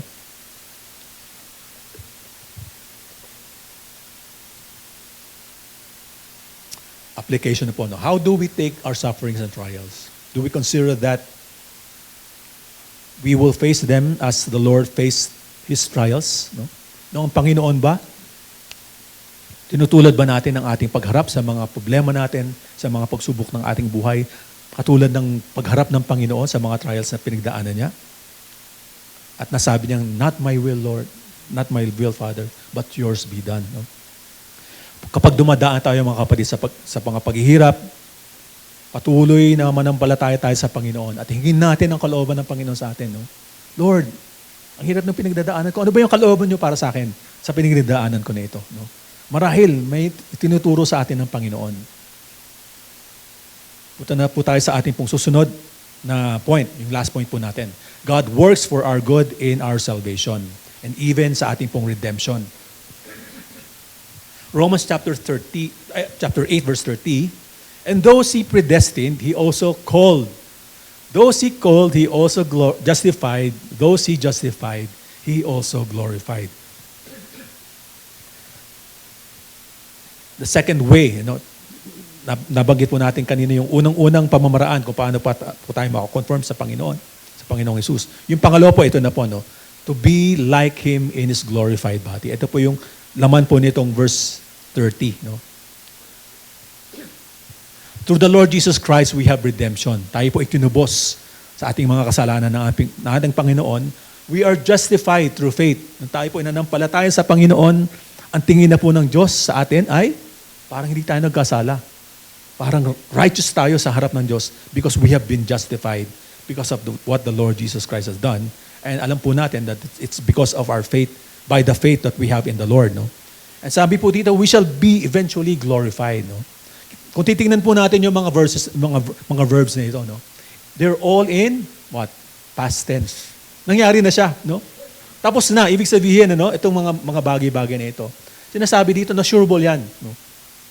Application na po, no? How do we take our sufferings and trials? Do we consider that we will face them as the Lord faced His trials? No? Noong Panginoon ba? Tinutulad ba natin ang ating pagharap sa mga problema natin, sa mga pagsubok ng ating buhay, katulad ng pagharap ng Panginoon sa mga trials na pinagdaanan niya? At nasabi niyang, not my will, Lord, not my will, Father, but yours be done. No? Kapag dumadaan tayo mga kapatid sa mga paghihirap, patuloy na manampalataya tayo sa Panginoon at hingin natin ang kalooban ng Panginoon sa atin. No? Lord, ang hirap ng pinagdadaanan ko. Ano ba yung kalooban niyo para sa akin sa pinagdadaanan ko na ito? No? Marahil may tinuturo sa atin ng Panginoon. Punta na po tayo sa ating pong susunod na point, yung last point po natin. God works for our good in our salvation and even sa ating pong redemption. Romans chapter 8 verse 30, and those He predestined, He also called. Those He called, He also justified. Those He justified, He also glorified. The second way, nabanggit po natin kanina yung unang-unang pamamaraan kung paano po tayo makakonform sa Panginoon, sa Panginoong Jesus. Yung pangalawa po, ito na po, to be like Him in His glorified body. Ito po yung laman po nitong verse 30. Through the Lord Jesus Christ, we have redemption. Tayo po itinubos sa ating mga kasalanan ng ating Panginoon. We are justified through faith. Nung tayo po inanampalataya sa Panginoon, ang tingin na po ng Diyos sa atin ay parang hindi tayo nagkasala. Parang righteous tayo sa harap ng Diyos because we have been justified because of what the Lord Jesus Christ has done. And alam po natin that it's because of our faith, by the faith that we have in the Lord. No? And sabi po dito, we shall be eventually glorified. No? Kung titingnan po natin yung mga verses, mga verbs na ito, no? They're all in what? Past tense. Nangyari na siya, no? Tapos na, ibig sabihin, itong mga bagay-bagay na ito. Sinasabi dito na sureable yan. No?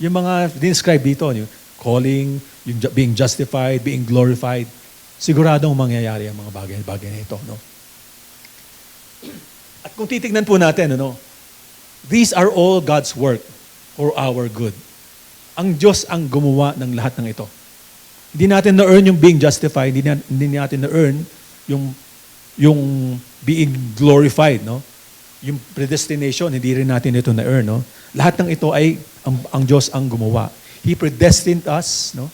Yung mga describe dito, yung calling, yung being justified, being glorified, siguradong mangyayari ang mga bagay-bagay na ito. No? At kung titignan po natin, these are all God's work for our good. Ang Diyos ang gumawa ng lahat ng ito. Hindi natin na-earn yung being justified, hindi natin na-earn yung being glorified, no? Yung predestination, hindi rin natin ito na-earn, no? Lahat ng ito ay ang Diyos ang gumawa. He predestined us, no?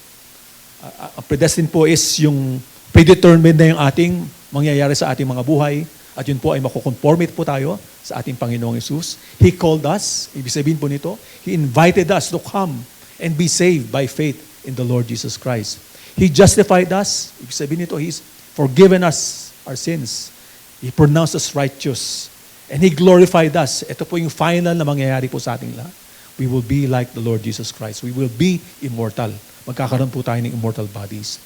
Predestined po is yung predetermined na yung ating mangyayari sa ating mga buhay at yun po ay makukonformate po tayo sa ating Panginoong Hesus. He called us, ibig sabihin po nito, He invited us to come and be saved by faith in the Lord Jesus Christ. He justified us, ibig sabihin nito, He's forgiven us our sins. He pronounced us righteous. And He glorified us. Ito po yung final na mangyayari po sa ating lahat. We will be like the Lord Jesus Christ. We will be immortal. Magkakaroon po tayo ng immortal bodies.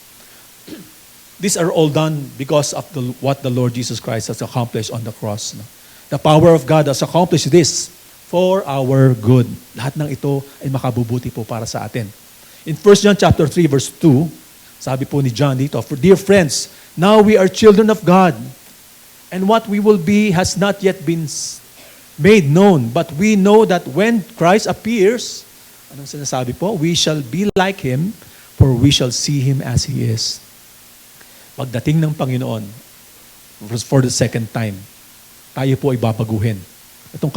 These are all done because of what the Lord Jesus Christ has accomplished on the cross. No? The power of God has accomplished this for our good. Lahat ng ito ay makabubuti po para sa atin. In 1 John chapter 3 verse 2, sabi po ni John dito, "For dear friends, now we are children of God, and what we will be has not yet been made known. But we know that when Christ appears," anong sinasabi po? "We shall be like Him, for we shall see Him as He is." Pagdating ng Panginoon, for the second time, tayo po ay babaguhin. Itong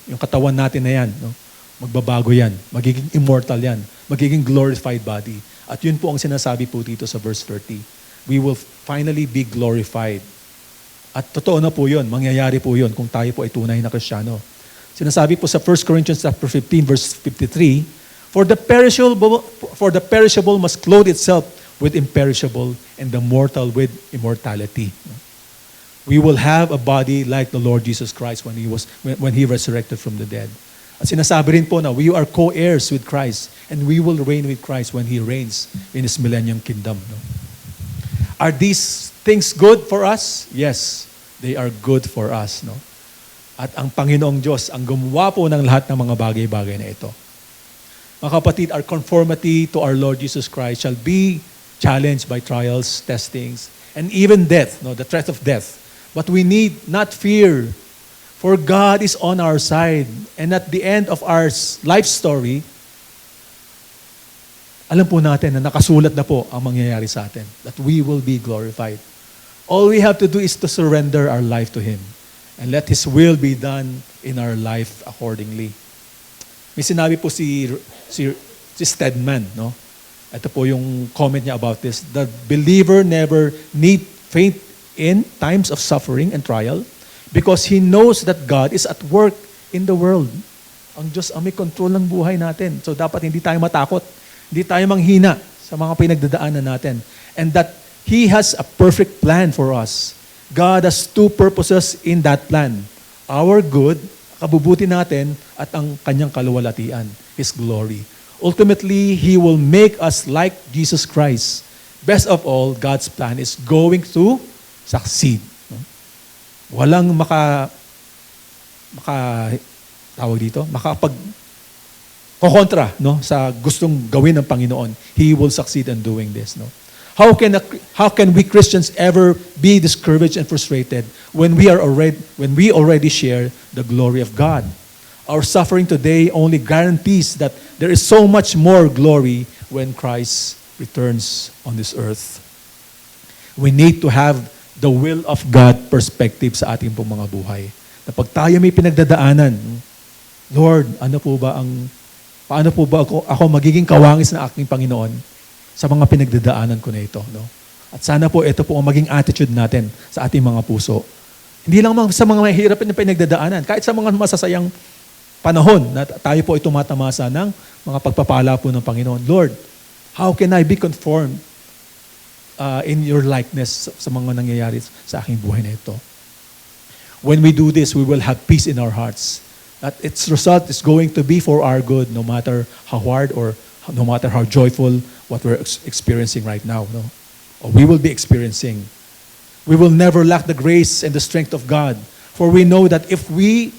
yung katawan natin na yan, no? Magbabago yan. Magiging immortal yan. Magiging glorified body. At yun po ang sinasabi po dito sa verse 30. We will finally be glorified. At totoo na po yun. Mangyayari po yun kung tayo po ay tunay na Kristiyano. Sinasabi po sa 1 Corinthians chapter 15 verse 53, For the perishable must clothe itself with imperishable, and the mortal with immortality. We will have a body like the Lord Jesus Christ when He resurrected from the dead. At sinasabi rin po na we are co-heirs with Christ, and we will reign with Christ when He reigns in His millennium kingdom. No? Are these things good for us? Yes, they are good for us. No? At ang Panginoong Diyos ang gumawa po ng lahat ng mga bagay-bagay na ito. Mga kapatid, our conformity to our Lord Jesus Christ shall be challenged by trials, testings, and even death, the threat of death. But we need not fear, for God is on our side. And at the end of our life story, alam po natin na nakasulat na po ang mangyayari sa atin, that we will be glorified. All we have to do is to surrender our life to Him and let His will be done in our life accordingly. May sinabi po si Stedman, Ito po yung comment niya about this. The believer never need in times of suffering and trial because He knows that God is at work in the world. Ang Diyos ang may control ng buhay natin. So dapat hindi tayo matakot. Hindi tayo manghina sa mga pinagdadaanan natin. And that He has a perfect plan for us. God has two purposes in that plan. Our good, kabubuti natin, at ang kanyang kaluwalhatian, His glory. Ultimately, He will make us like Jesus Christ. Best of all, God's plan is going to succeed. No? Walang kokontra, no, sa gustong gawin ng Panginoon. He will succeed in doing this, no. How can we Christians ever be discouraged and frustrated when we already share the glory of God? Our suffering today only guarantees that there is so much more glory when Christ returns on this earth. We need to have the will of God perspective sa ating pong mga buhay. Na pag tayo may pinagdadaanan, Lord, paano po ba ako magiging kawangis ng aking Panginoon sa mga pinagdadaanan ko na ito, no? At sana po ito po ang maging attitude natin sa ating mga puso. Hindi lang sa mga mahirap na pinagdadaanan, kahit sa mga masasayang panahon na tayo po ay tumatamasa ng mga pagpapala po ng Panginoon. Lord, how can I be conformed in your likeness sa mga nangyayari sa aking buhay na ito? When we do this, we will have peace in our hearts. That its result is going to be for our good, no matter how hard or no matter how joyful what we're experiencing right now, no? Or we will be experiencing. We will never lack the grace and the strength of God, for we know that if He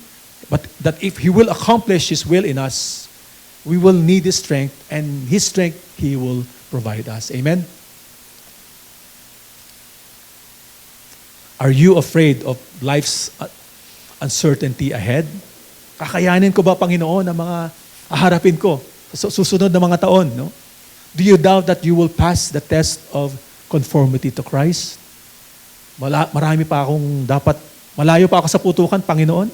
will accomplish His will in us, we will need His strength, and His strength He will provide us. Amen? Are you afraid of life's uncertainty ahead? Kakayanin ko ba, Panginoon, ang mga aharapin ko sa susunod na mga taon, no? Do you doubt that you will pass the test of conformity to Christ? Marami pa akong malayo pa ako sa putukan, Panginoon.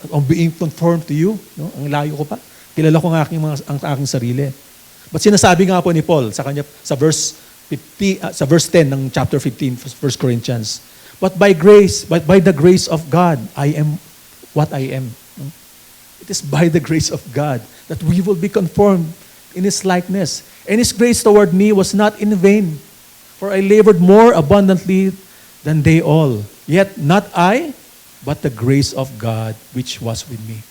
I'm being conformed to you, no? Ang layo ko pa. Kilala ko ang aking sarili. But sinasabi nga po ni Paul sa kanya sa verse 10 ng chapter 15, 1 Corinthians. But by the grace of God, I am what I am. No? It is by the grace of God that we will be conformed in His likeness. And His grace toward me was not in vain, for I labored more abundantly than they all. Yet not I, but the grace of God which was with me.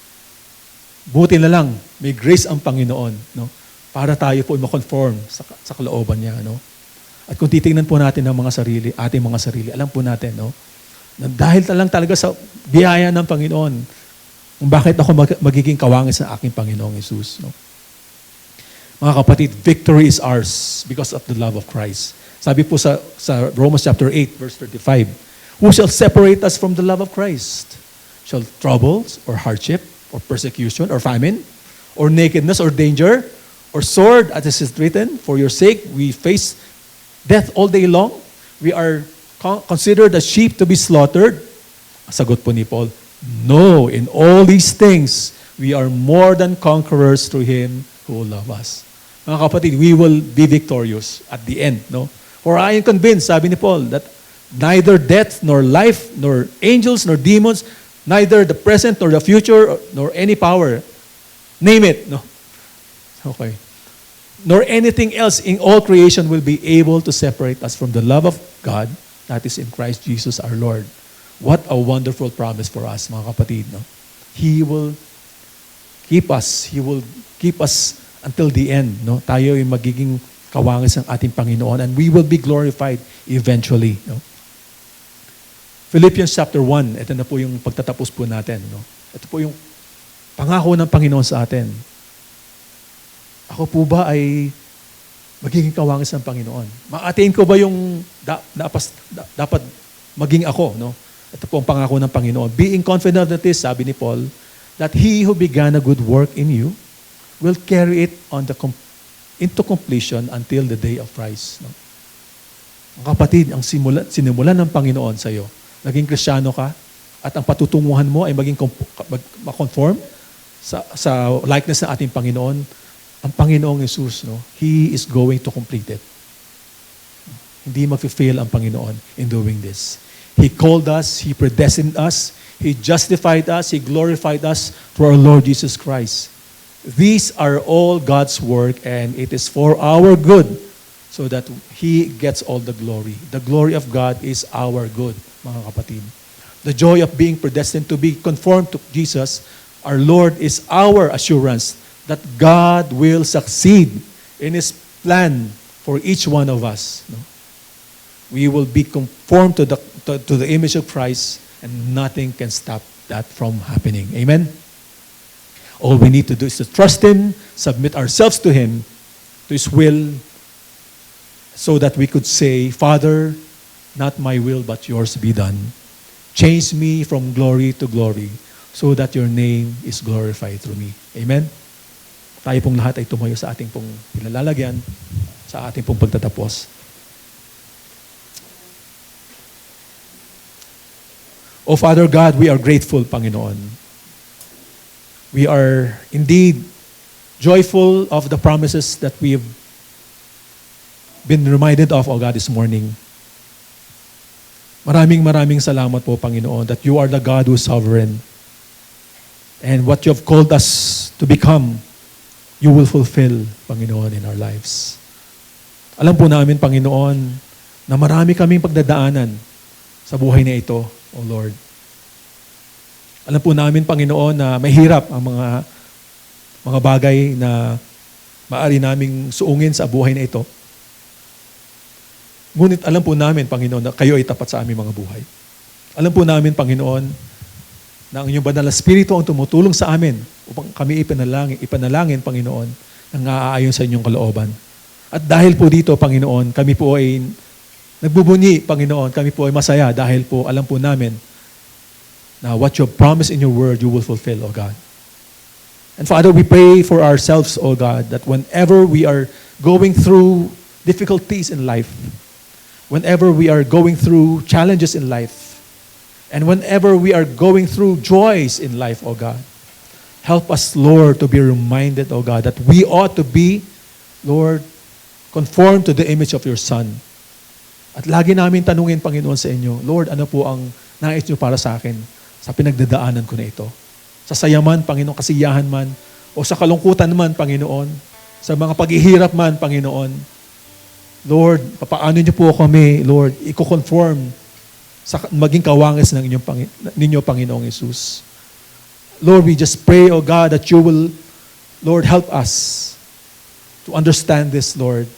Buti na lang, may grace ang Panginoon, no? Para tayo po ma-conform sa kalooban niya, no? At kung titingnan po natin ang ating mga sarili, alam po natin, no? Na dahil talaga sa biyaya ng Panginoon, kung bakit ako magiging kawangis ng aking Panginoong Jesus, no? Mga kapatid, victory is ours because of the love of Christ. Sabi po sa Romans chapter 8, verse 35, who shall separate us from the love of Christ? Shall troubles, or hardship, or persecution, or famine, or nakedness, or danger, or sword, as it is written, for your sake we face death all day long? We are considered as sheep to be slaughtered. Sagot po ni Paul, no, in all these things, we are more than conquerors through Him who will love us. Mga kapatid, we will be victorious at the end, no? For I am convinced, sabi ni Paul, that neither death, nor life, nor angels, nor demons, neither the present, nor the future, nor any power, name it, no? Okay. Nor anything else in all creation will be able to separate us from the love of God that is in Christ Jesus our Lord. What a wonderful promise for us, mga kapatid, no? He will keep us. He will keep us until the end, no? Tayo ay magiging kawangis ng ating Panginoon, and we will be glorified eventually, no? Philippians chapter 1, ito na po yung pagtatapos po natin, no? Ito po yung pangako ng Panginoon sa atin. Ako po ba ay magiging kawangis ng Panginoon? Ma-attain ko ba yung dapat maging ako, no? Ito po ang pangako ng Panginoon. Being confident of this, sabi ni Paul, that He who began a good work in you will carry it into completion until the day of Christ. No? Ang kapatid, ang sinimulan ng Panginoon sa iyo, naging Kristiyano ka, at ang patutunguhan mo ay maging ma-conform sa likeness ng ating Panginoon, ang Panginoong Jesus, no? He is going to complete it. Hindi mag-fail ang Panginoon in doing this. He called us, He predestined us, He justified us, He glorified us through our Lord Jesus Christ. These are all God's work, and it is for our good so that He gets all the glory. The glory of God is our good, mga kapatid. The joy of being predestined to be conformed to Jesus, our Lord, is our assurance that God will succeed in His plan for each one of us. No? We will be conformed to the image of Christ, and nothing can stop that from happening. Amen? All we need to do is to trust Him, submit ourselves to Him, to His will, so that we could say, Father, not my will but yours be done. Change me from glory to glory so that your name is glorified through me. Amen? Tayo pong lahat ay tumayo sa ating pong pinalalagyan, sa ating pong pagtatapos. O Father God, we are grateful, Panginoon. We are indeed joyful of the promises that we have been reminded of, O God, this morning. Maraming salamat po, Panginoon, that you are the God who is sovereign. And what you have called us to become, you will fulfill, Panginoon, in our lives. Alam po namin, Panginoon, na marami kaming pagdadaanan sa buhay na ito, O Lord. Alam po namin, Panginoon, na mahirap ang mga bagay na maaari naming suungin sa buhay na ito. Ngunit alam po namin, Panginoon, na kayo ay tapat sa aming mga buhay. Alam po namin, Panginoon, na ang inyong banal na Espiritu ang tumutulong sa amin upang kami ipanalangin, Panginoon, nang naaayon sa inyong kalooban. At dahil po dito, Panginoon, kami po ay nagbubunyi, Panginoon, kami po ay masaya dahil po alam po namin na what you have promised in your word, you will fulfill, O God. And Father, we pray for ourselves, O God, that whenever we are going through difficulties in life, whenever we are going through challenges in life, and whenever we are going through joys in life, O God, help us, Lord, to be reminded, O God, that we ought to be, Lord, conformed to the image of your Son. At lagi namin tanungin, Panginoon, sa inyo, Lord, ano po ang nais niyo para sa akin sa pinagdadaanan ko na ito? Sa saya man, Panginoon, kasiyahan man, o sa kalungkutan man, Panginoon, sa mga paghihirap man, Panginoon, Lord, papaano niyo po kami, Lord, i-conform sa maging kawangis ng ninyo, Panginoong Yesus. Lord, we just pray, O God, that you will, Lord, help us to understand this, Lord.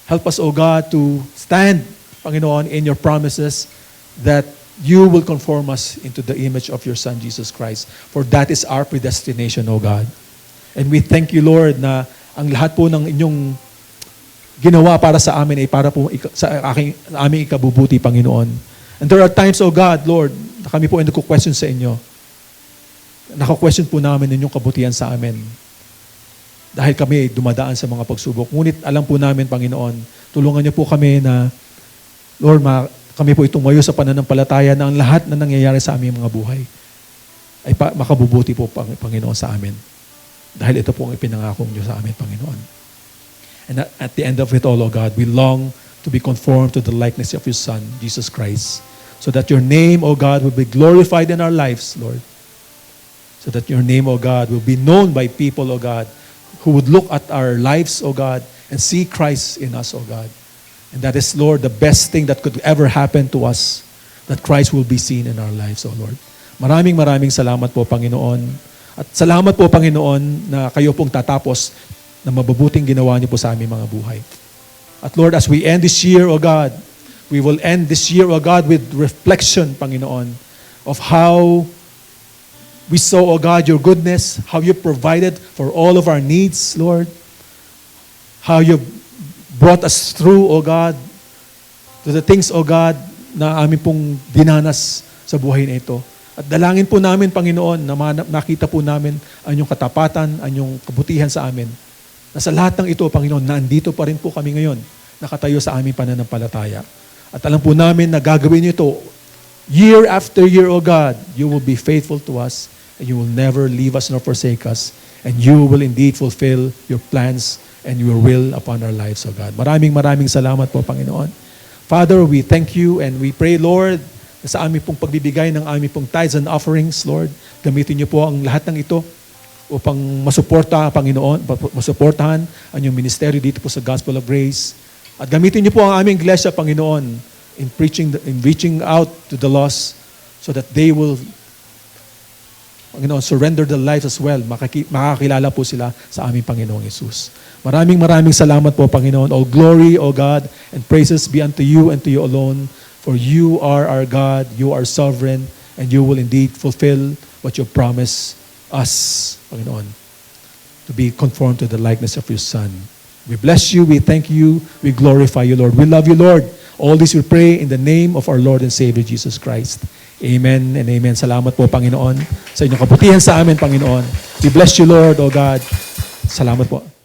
Help us, O God, to stand, Panginoon, in your promises that you will conform us into the image of your Son, Jesus Christ. For that is our predestination, O God. And we thank you, Lord, na ang lahat po ng inyong ginawa para sa amin ay para po sa aming ikabubuti, Panginoon. And there are times, O God, Lord, na kami po ay nagko-question sa inyo. Nako-question po namin inyong kabutihan sa amin. Dahil kami dumadaan sa mga pagsubok. Ngunit alam po namin, Panginoon, tulungan niyo po kami na, Lord, kami po tumayo sa pananampalataya na ang lahat na nangyayari sa aming mga buhay ay makabubuti po, Panginoon, sa amin. Dahil ito po ang ipinangako niyo sa amin, Panginoon. And at the end of it all, O God, we long to be conformed to the likeness of your Son, Jesus Christ, so that your name, O God, will be glorified in our lives, Lord. So that your name, O God, will be known by people, O God, who would look at our lives, O God, and see Christ in us, O God. And that is, Lord, the best thing that could ever happen to us, that Christ will be seen in our lives, O Lord. Maraming salamat po, Panginoon. At salamat po, Panginoon, na kayo pong tatapos na mabubuting ginawa niyo po sa aming mga buhay. At Lord, as we end this year, O God, we will end this year, O God, with reflection, Panginoon, of how we saw, O God, your goodness, how you provided for all of our needs, Lord. How you brought us through, O God, to the things, O God, na amin pong dinanas sa buhay na ito. At dalangin po namin, Panginoon, na nakita po namin ang inyong katapatan, ang inyong kabutihan sa amin. Na sa lahat ng ito, Panginoon, nandito pa rin po kami ngayon, nakatayo sa aming pananampalataya. At alam po namin na gagawin niyo ito year after year, O God. You will be faithful to us, and you will never leave us nor forsake us, and you will indeed fulfill your plans and your will upon our lives, O God. Maraming salamat po, Panginoon. Father, we thank you and we pray, Lord, na sa aming pong pagbibigay ng aming pong tithes and offerings, Lord, gamitin niyo po ang lahat ng ito upang masuporta, Panginoon, masuportahan ang inyong ministeryo dito po sa Gospel of Grace. At gamitin niyo po ang aming iglesia, Panginoon, in reaching out to the lost so that they will, Panginoon, surrender their lives as well. Makakilala po sila sa aming Panginoong Yesus. Maraming salamat po, Panginoon. All glory, O God, and praises be unto you and to you alone. For you are our God, you are sovereign, and you will indeed fulfill what you promised us, Panginoon, to be conformed to the likeness of your Son. We bless you, we thank you, we glorify you, Lord. We love you, Lord. All this we pray in the name of our Lord and Savior, Jesus Christ. Amen and amen. Salamat po, Panginoon, sa inyong kabutihan sa amin, Panginoon. We bless you, Lord, O God. Salamat po.